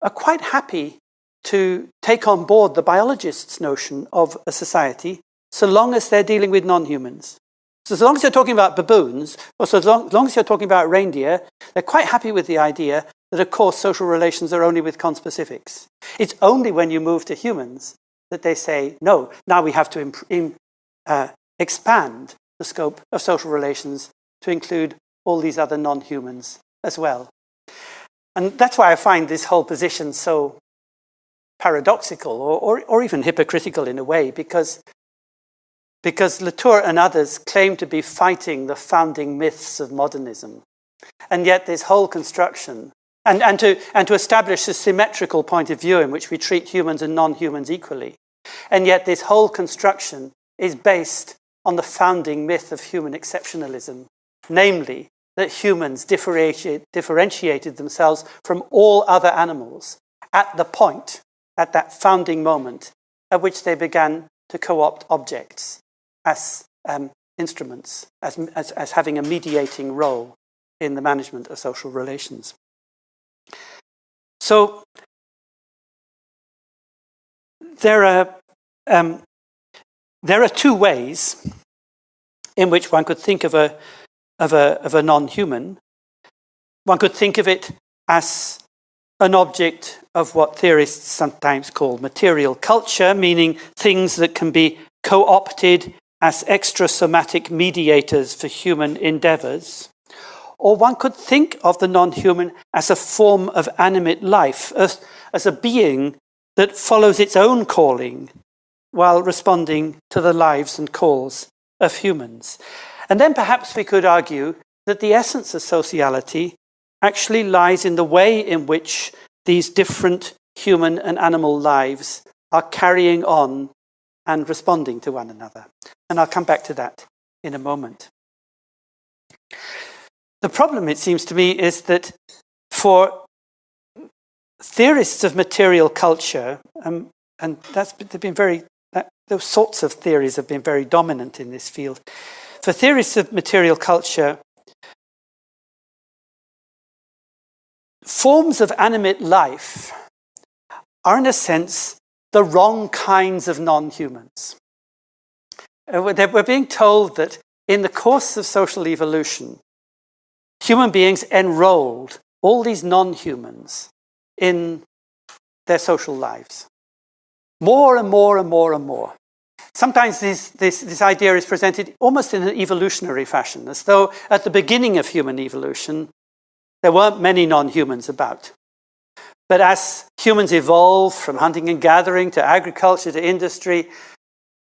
are quite happy to take on board the biologist's notion of a society so long as they're dealing with non-humans. So as long as you're talking about baboons, or so as long as you're talking about reindeer, they're quite happy with the idea that, of course, social relations are only with conspecifics. It's only when you move to humans that they say, no, now we have to expand the scope of social relations to include all these other non-humans as well. And that's why I find this whole position so paradoxical or even hypocritical in a way, because Latour and others claim to be fighting the founding myths of modernism. And yet this whole construction, and to establish a symmetrical point of view in which we treat humans and non-humans equally, and yet this whole construction is based on the founding myth of human exceptionalism, namely that humans differentiated themselves from all other animals at that founding moment at which they began to co-opt objects as instruments, as having a mediating role in the management of social relations. So there are two ways in which one could think of a non-human. One could think of it as an object of what theorists sometimes call material culture, meaning things that can be co-opted as extrasomatic mediators for human endeavors. Or one could think of the non-human as a form of animate life, as a being that follows its own calling while responding to the lives and calls of humans. And then perhaps we could argue that the essence of sociality actually lies in the way in which these different human and animal lives are carrying on and responding to one another. And I'll come back to that in a moment. The problem, it seems to me, is that for theorists of material culture, and those sorts of theories have been very dominant in this field. For theorists of material culture, forms of animate life are, in a sense, the wrong kinds of non-humans. We're being told that in the course of social evolution, human beings enrolled all these non-humans in their social lives. More and more and more and more. Sometimes this idea is presented almost in an evolutionary fashion, as though at the beginning of human evolution, there weren't many non-humans about. But as humans evolved from hunting and gathering to agriculture to industry,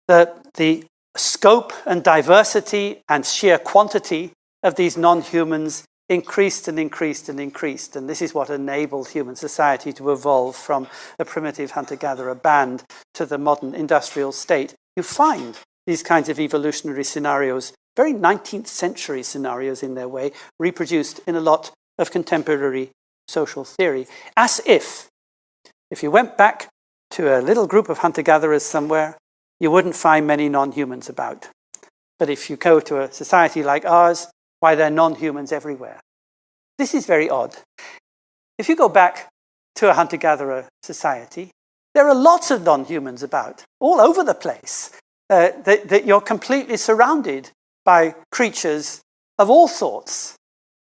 the scope and diversity and sheer quantity of these non-humans increased and increased and increased. And this is what enabled human society to evolve from a primitive hunter-gatherer band to the modern industrial state. You find these kinds of evolutionary scenarios, very 19th century scenarios in their way, reproduced in a lot of contemporary social theory. As if you went back to a little group of hunter-gatherers somewhere, you wouldn't find many non-humans about. But if you go to a society like ours, why, there are non-humans everywhere. This is very odd. If you go back to a hunter-gatherer society, there are lots of non-humans about, all over the place, that you're completely surrounded by creatures of all sorts.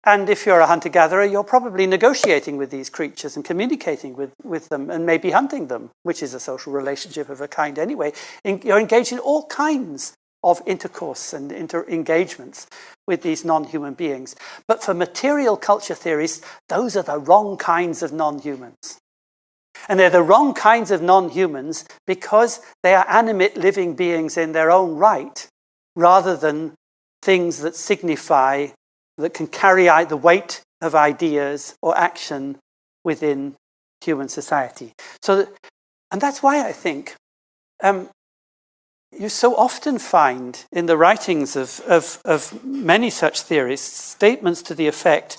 And if you're a hunter-gatherer, you're probably negotiating with these creatures and communicating with them and maybe hunting them, which is a social relationship of a kind anyway. You're engaged in all kinds of intercourse and engagements with these non-human beings. But for material culture theorists, those are the wrong kinds of non-humans. And they're the wrong kinds of non-humans because they are animate living beings in their own right, rather than things that signify, that can carry out the weight of ideas or action within human society. And that's why I think you so often find in the writings of many such theorists statements to the effect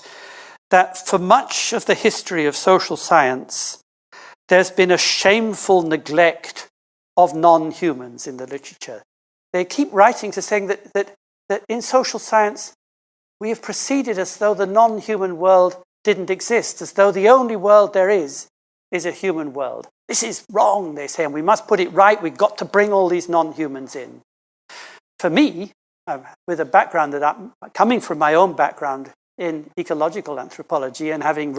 that for much of the history of social science, there's been a shameful neglect of non-humans in the literature. They keep writing to saying that in social science, we have proceeded as though the non-human world didn't exist, as though the only world there is a human world. This is wrong, they say, and we must put it right. We've got to bring all these non-humans in. for me, with a background that I'm coming from my own background in ecological anthropology and having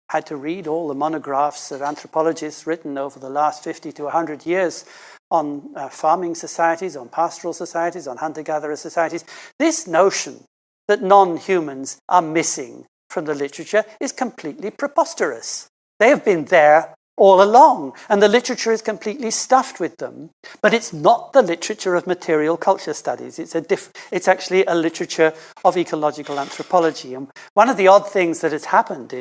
had to read all the monographs of anthropologists written over the last 50 to 100 years on farming societies, on pastoral societies, on hunter-gatherer societies, this notion that non-humans are missing from the literature is completely preposterous. They have been there all along, and the literature is completely stuffed with them. But it's not the literature of material culture studies. It's actually a literature of ecological anthropology. And one of the odd things that has happened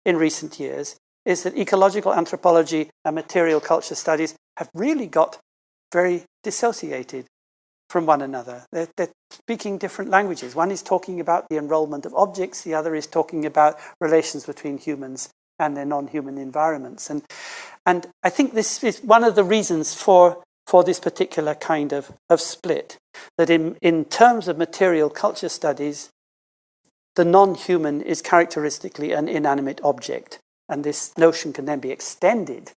in recent years is that ecological anthropology and material culture studies have really got very dissociated from one another. They're speaking different languages. One is talking about the enrollment of objects, the other is talking about relations between humans and their non-human environments. And I think this is one of the reasons for this particular kind of split, that in terms of material culture studies, the non-human is characteristically an inanimate object, and this notion can then be extended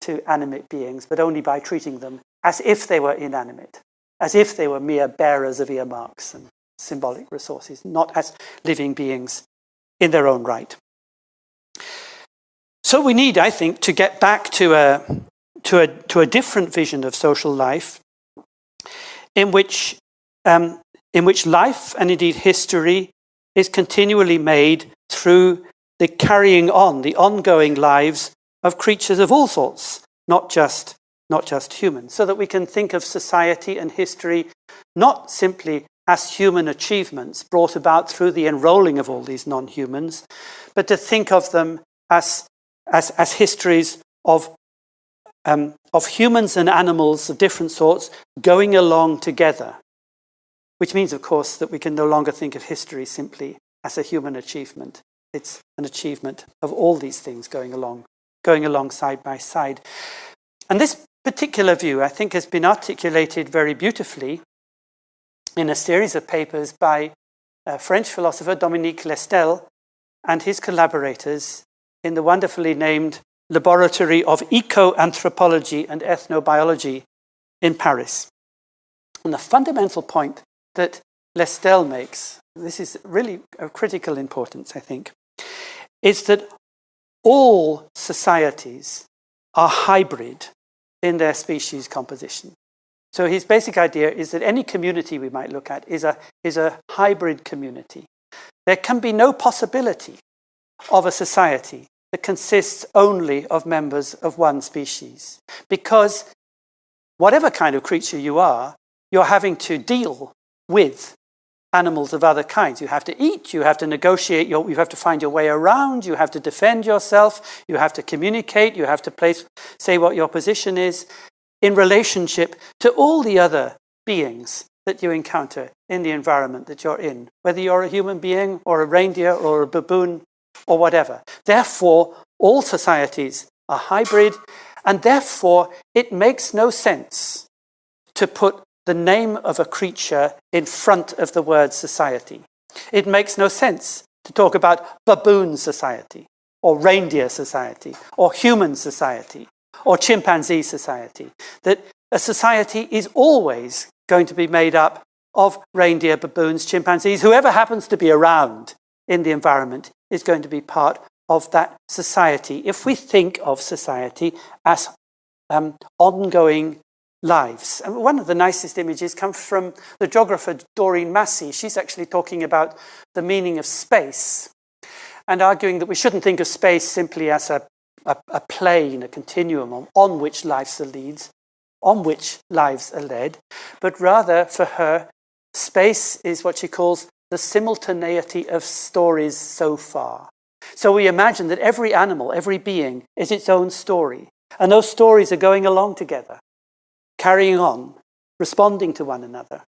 to animate beings, but only by treating them as if they were inanimate, as if they were mere bearers of earmarks and symbolic resources, not as living beings in their own right. So we need, I think, to get back to a different vision of social life, in which life and indeed history is continually made through the carrying on, the ongoing lives of creatures of all sorts, not just humans, so that we can think of society and history not simply as human achievements brought about through the enrolling of all these non-humans, but to think of them as histories of humans and animals of different sorts going along together, which means, of course, that we can no longer think of history simply as a human achievement. It's an achievement of all these things going along side by side. And this particular view, I think, has been articulated very beautifully in a series of papers by French philosopher Dominique Lestel and his collaborators in the wonderfully named Laboratory of Eco-Anthropology and Ethnobiology in Paris. And the fundamental point that Lestel makes, this is really of critical importance, I think, is that all societies are hybrid in their species composition. So his basic idea is that any community we might look at is a hybrid community. There can be no possibility of a society that consists only of members of one species, because whatever kind of creature you are, you're having to deal with animals of other kinds. You have to eat, you have to negotiate, you have to find your way around, you have to defend yourself, you have to communicate, you have to say what your position is in relationship to all the other beings that you encounter in the environment that you're in, whether you're a human being or a reindeer or a baboon or whatever. Therefore, all societies are hybrid, and therefore it makes no sense to put the name of a creature in front of the word society. It makes no sense to talk about baboon society, or reindeer society, or human society, or chimpanzee society. That a society is always going to be made up of reindeer, baboons, chimpanzees. Whoever happens to be around in the environment is going to be part of that society, if we think of society as ongoing lives. And one of the nicest images comes from the geographer Doreen Massey. She's actually talking about the meaning of space and arguing that we shouldn't think of space simply as a plane, a continuum on which lives are led, but rather for her, space is what she calls the simultaneity of stories so far. So we imagine that every animal, every being is its own story, and those stories are going along together, carrying on, responding to one another,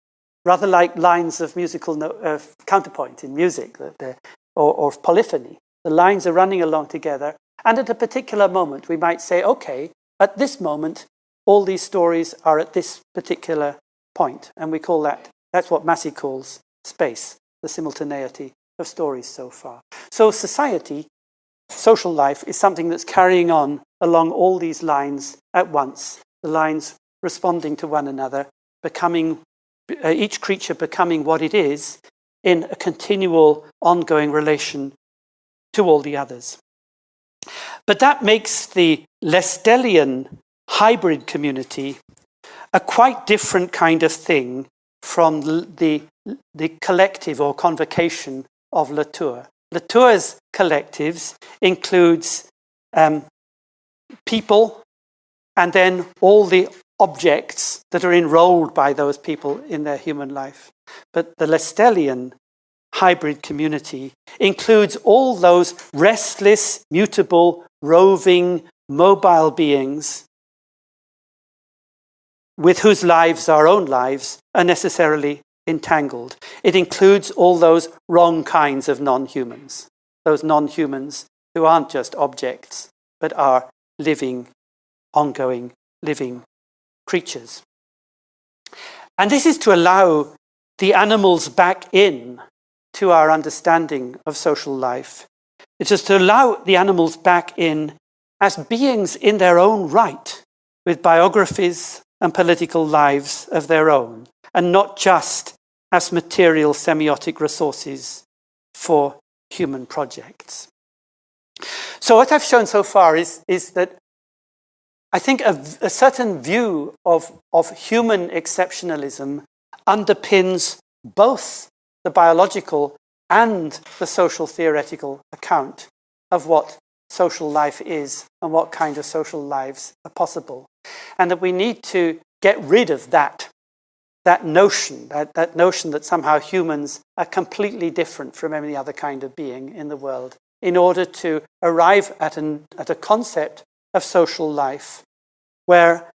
rather like lines of musical counterpoint in music or polyphony. The lines are running along together, and at a particular moment we might say, okay, at this moment all these stories are at this particular point, and we call that's what Massey calls space, the simultaneity of stories so far. So society, social life, is something that's carrying on along all these lines at once, the lines responding to one another, becoming each creature becoming what it is in a continual, ongoing relation to all the others. But that makes the Lestelian hybrid community a quite different kind of thing from the collective or convocation of Latour. Latour's collectives includes people and then all the objects that are enrolled by those people in their human life. But the Lestelian hybrid community includes all those restless, mutable, roving, mobile beings with whose lives our own lives are necessarily entangled. It includes all those wrong kinds of non-humans, those non-humans who aren't just objects, but are living, ongoing, living creatures. And this is to allow the animals back in to our understanding of social life. It is to allow the animals back in as beings in their own right, with biographies and political lives of their own, and not just as material semiotic resources for human projects. So what I've shown so far is that I think a certain view of human exceptionalism underpins both the biological and the social theoretical account of what social life is and what kind of social lives are possible. And that we need to get rid of that notion that somehow humans are completely different from any other kind of being in the world, in order to arrive at a concept of social life where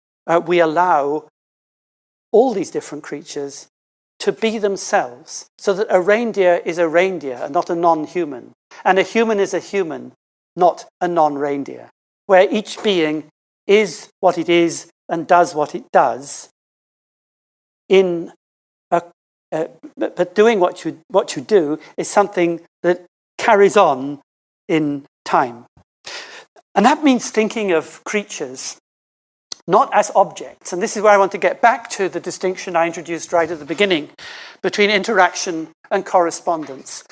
we allow all these different creatures to be themselves, so that a reindeer is a reindeer and not a non-human, and a human is a human, not a non-reindeer, where each being is what it is and does what it does, but doing what you do is something that carries on in time. And that means thinking of creatures not as objects. And this is where I want to get back to the distinction I introduced right at the beginning between interaction and correspondence.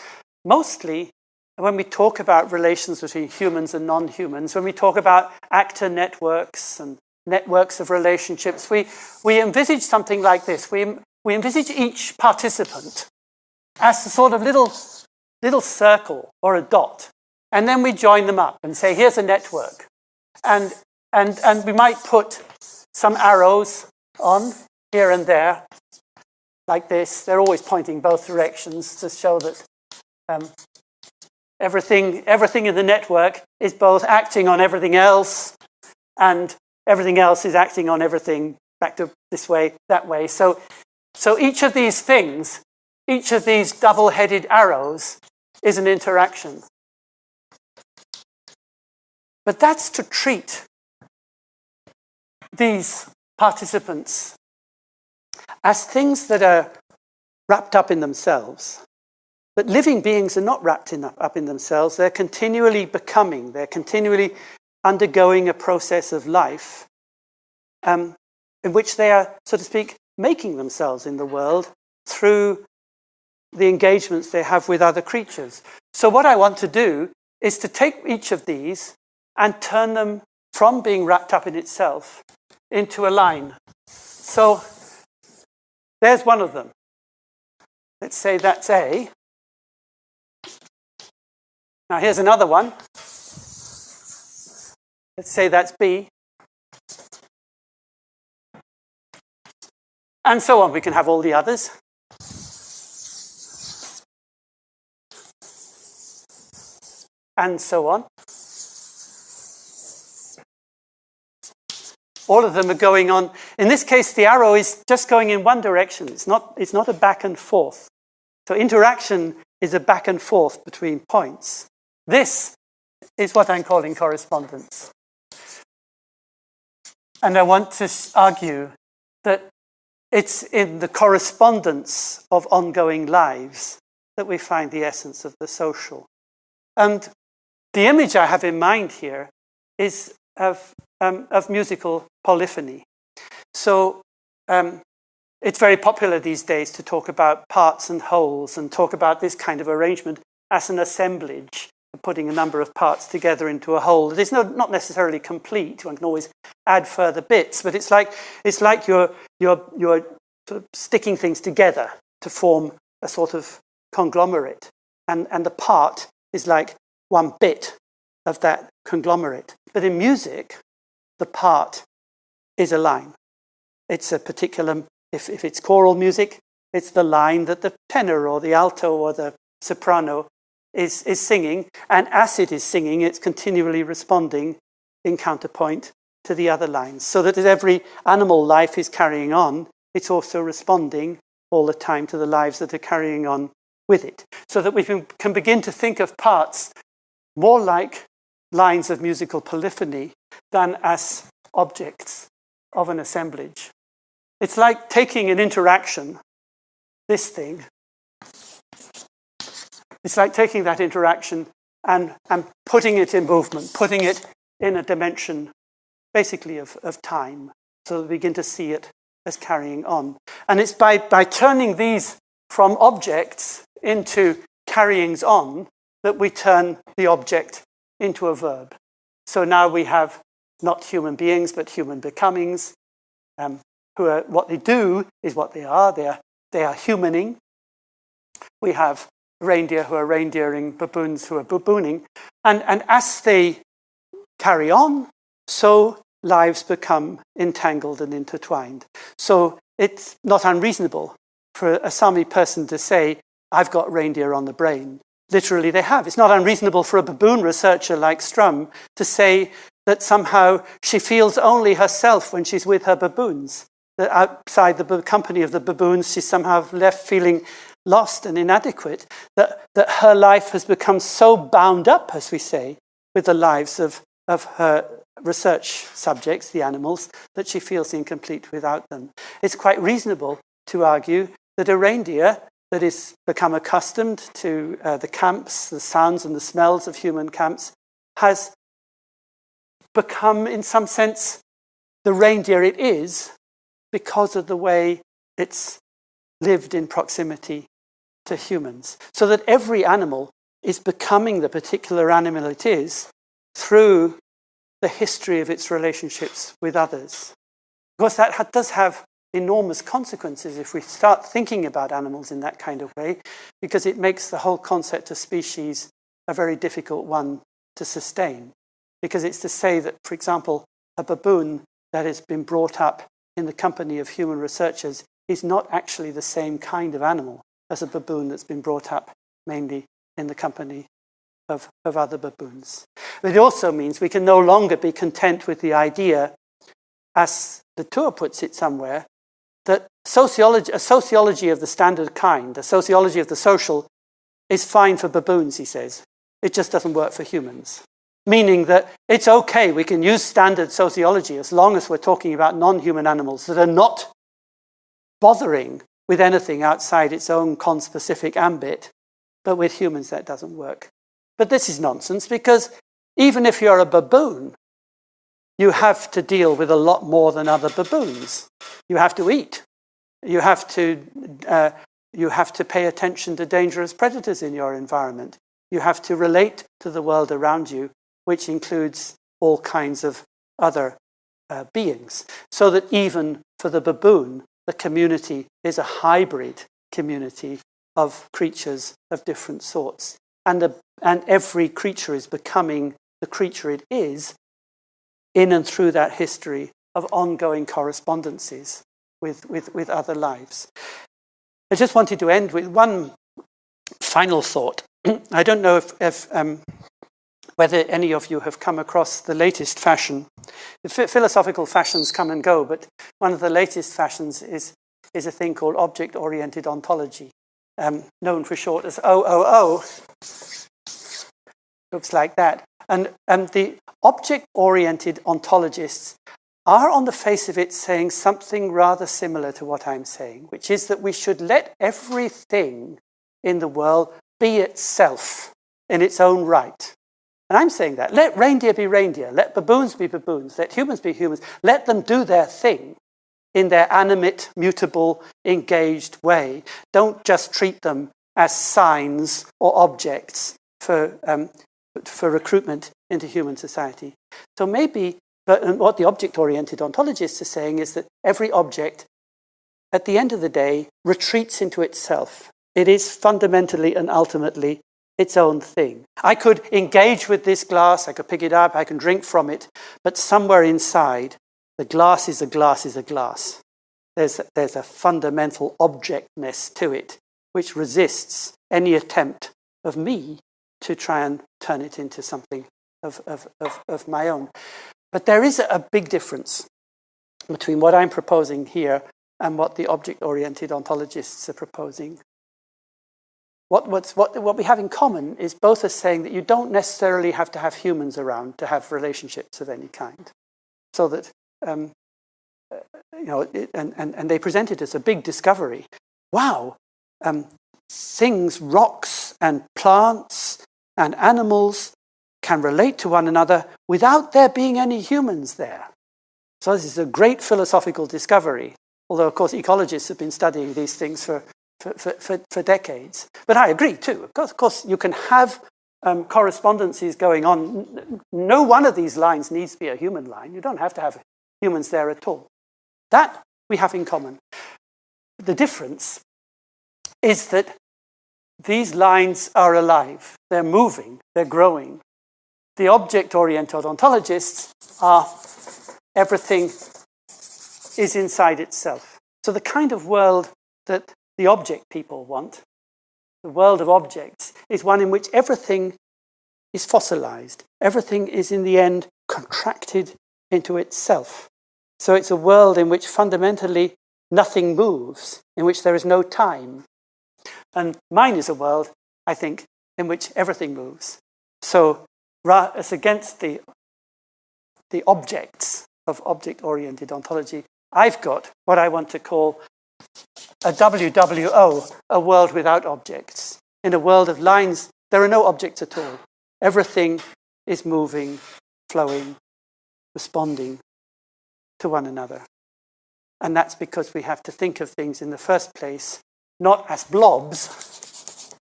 Mostly, when we talk about relations between humans and non-humans, when we talk about actor networks and networks of relationships, we envisage something like this. We envisage each participant as a sort of little circle or a dot. And then we join them up and say, here's a network. And we might put some arrows on here and there, like this. They're always pointing both directions to show that everything in the network is both acting on everything else, and everything else is acting on everything back to this way, that way. So each of these things, each of these double-headed arrows is an interaction. But that's to treat these participants as things that are wrapped up in themselves. But living beings are not wrapped up in themselves. They're continually becoming. They're continually undergoing a process of life in which they are, so to speak, making themselves in the world through the engagements they have with other creatures. So what I want to do is to take each of these and turn them from being wrapped up in itself into a line. So there's one of them. Let's say that's A. Now here's another one. Let's say that's B. And so on. We can have all the others. And so on. All of them are going on. In this case, the arrow is just going in one direction. It's not a back and forth. So interaction is a back and forth between points. This is what I'm calling correspondence. And I want to argue that it's in the correspondence of ongoing lives that we find the essence of the social. And the image I have in mind here is of musical polyphony. So it's very popular these days to talk about parts and wholes and talk about this kind of arrangement as an assemblage, putting a number of parts together into a whole. It is not necessarily complete. One can always add further bits, but it's like you're sort of sticking things together to form a sort of conglomerate, and the part is like one bit of that conglomerate. But in music, the part is a line. It's a particular, if it's choral music, it's the line that the tenor or the alto or the soprano is singing, and as it is singing, it's continually responding in counterpoint to the other lines. So that as every animal life is carrying on, it's also responding all the time to the lives that are carrying on with it. So that we can begin to think of parts more like lines of musical polyphony than as objects of an assemblage. It's like taking an interaction, this thing, it's like taking that interaction and putting it in movement, putting it in a dimension basically of time, so that we begin to see it as carrying on. And it's by turning these from objects into carryings on that we turn the object into a verb. So now we have not human beings, but human becomings, who are, what they do is what they are. They are humaning. We have reindeer who are reindeering, baboons who are babooning. And as they carry on, so lives become entangled and intertwined. So it's not unreasonable for a Sami person to say, I've got reindeer on the brain. Literally they have. It's not unreasonable for a baboon researcher like Strum to say that somehow she feels only herself when she's with her baboons. That outside the company of the baboons, she's somehow left feeling lost and inadequate, that her life has become so bound up, as we say, with the lives of her research subjects, the animals, that she feels incomplete without them. It's quite reasonable to argue that a reindeer that has become accustomed to the camps, the sounds and the smells of human camps, has become, in some sense, the reindeer it is because of the way it's lived in proximity to humans. So that every animal is becoming the particular animal it is through the history of its relationships with others. Of course, that does have enormous consequences if we start thinking about animals in that kind of way, because it makes the whole concept of species a very difficult one to sustain. Because it's to say that, for example, a baboon that has been brought up in the company of human researchers is not actually the same kind of animal as a baboon that's been brought up mainly in the company of other baboons. But it also means we can no longer be content with the idea, as Latour puts it somewhere, that a sociology of the standard kind, a sociology of the social, is fine for baboons, he says. It just doesn't work for humans. Meaning that it's okay, we can use standard sociology as long as we're talking about non-human animals that are not bothering with anything outside its own conspecific ambit, but with humans that doesn't work. But this is nonsense, because even if you're a baboon, you have to deal with a lot more than other baboons. You have to eat. You have to pay attention to dangerous predators in your environment. You have to relate to the world around you, which includes all kinds of other beings. So that even for the baboon, the community is a hybrid community of creatures of different sorts. And every creature is becoming the creature it is in and through that history of ongoing correspondences with other lives. I just wanted to end with one final thought. I don't know if whether any of you have come across the latest fashion. The philosophical fashions come and go, but one of the latest fashions is a thing called object-oriented ontology, known for short as OOO. Looks like that. And the object-oriented ontologists are on the face of it saying something rather similar to what I'm saying, which is that we should let everything in the world be itself in its own right. And I'm saying that. Let reindeer be reindeer. Let baboons be baboons. Let humans be humans. Let them do their thing in their animate, mutable, engaged way. Don't just treat them as signs or objects for recruitment into human society. So maybe, but what the object-oriented ontologists are saying is that every object, at the end of the day, retreats into itself. It is fundamentally and ultimately its own thing. I could engage with this glass, I could pick it up, I can drink from it, but somewhere inside, the glass is a glass is a glass. There's a fundamental objectness to it, which resists any attempt of me to try and turn it into something of my own. But there is a big difference between what I'm proposing here and what the object-oriented ontologists are proposing. What we have in common is both are saying that you don't necessarily have to have humans around to have relationships of any kind. So that, and they present it as a big discovery. Wow, things, rocks and plants and animals can relate to one another without there being any humans there. So this is a great philosophical discovery. Although, of course, ecologists have been studying these things for decades. But I agree, too. Of course, you can have correspondences going on. No one of these lines needs to be a human line. You don't have to have humans there at all. That we have in common. The difference is that these lines are alive. They're moving. They're growing. The object-oriented ontologists are everything is inside itself. So the kind of world that the object people want, the world of objects, is one in which everything is fossilized. Everything is, in the end, contracted into itself. So it's a world in which fundamentally nothing moves, in which there is no time. And mine is a world, I think, in which everything moves. So it's against the objects of object-oriented ontology. I've got what I want to call a WWO, a world without objects. In a world of lines, there are no objects at all. Everything is moving, flowing, responding to one another. And that's because we have to think of things in the first place, not as blobs,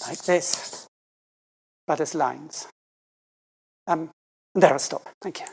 like this, but as lines. And there I'll stop. Thank you.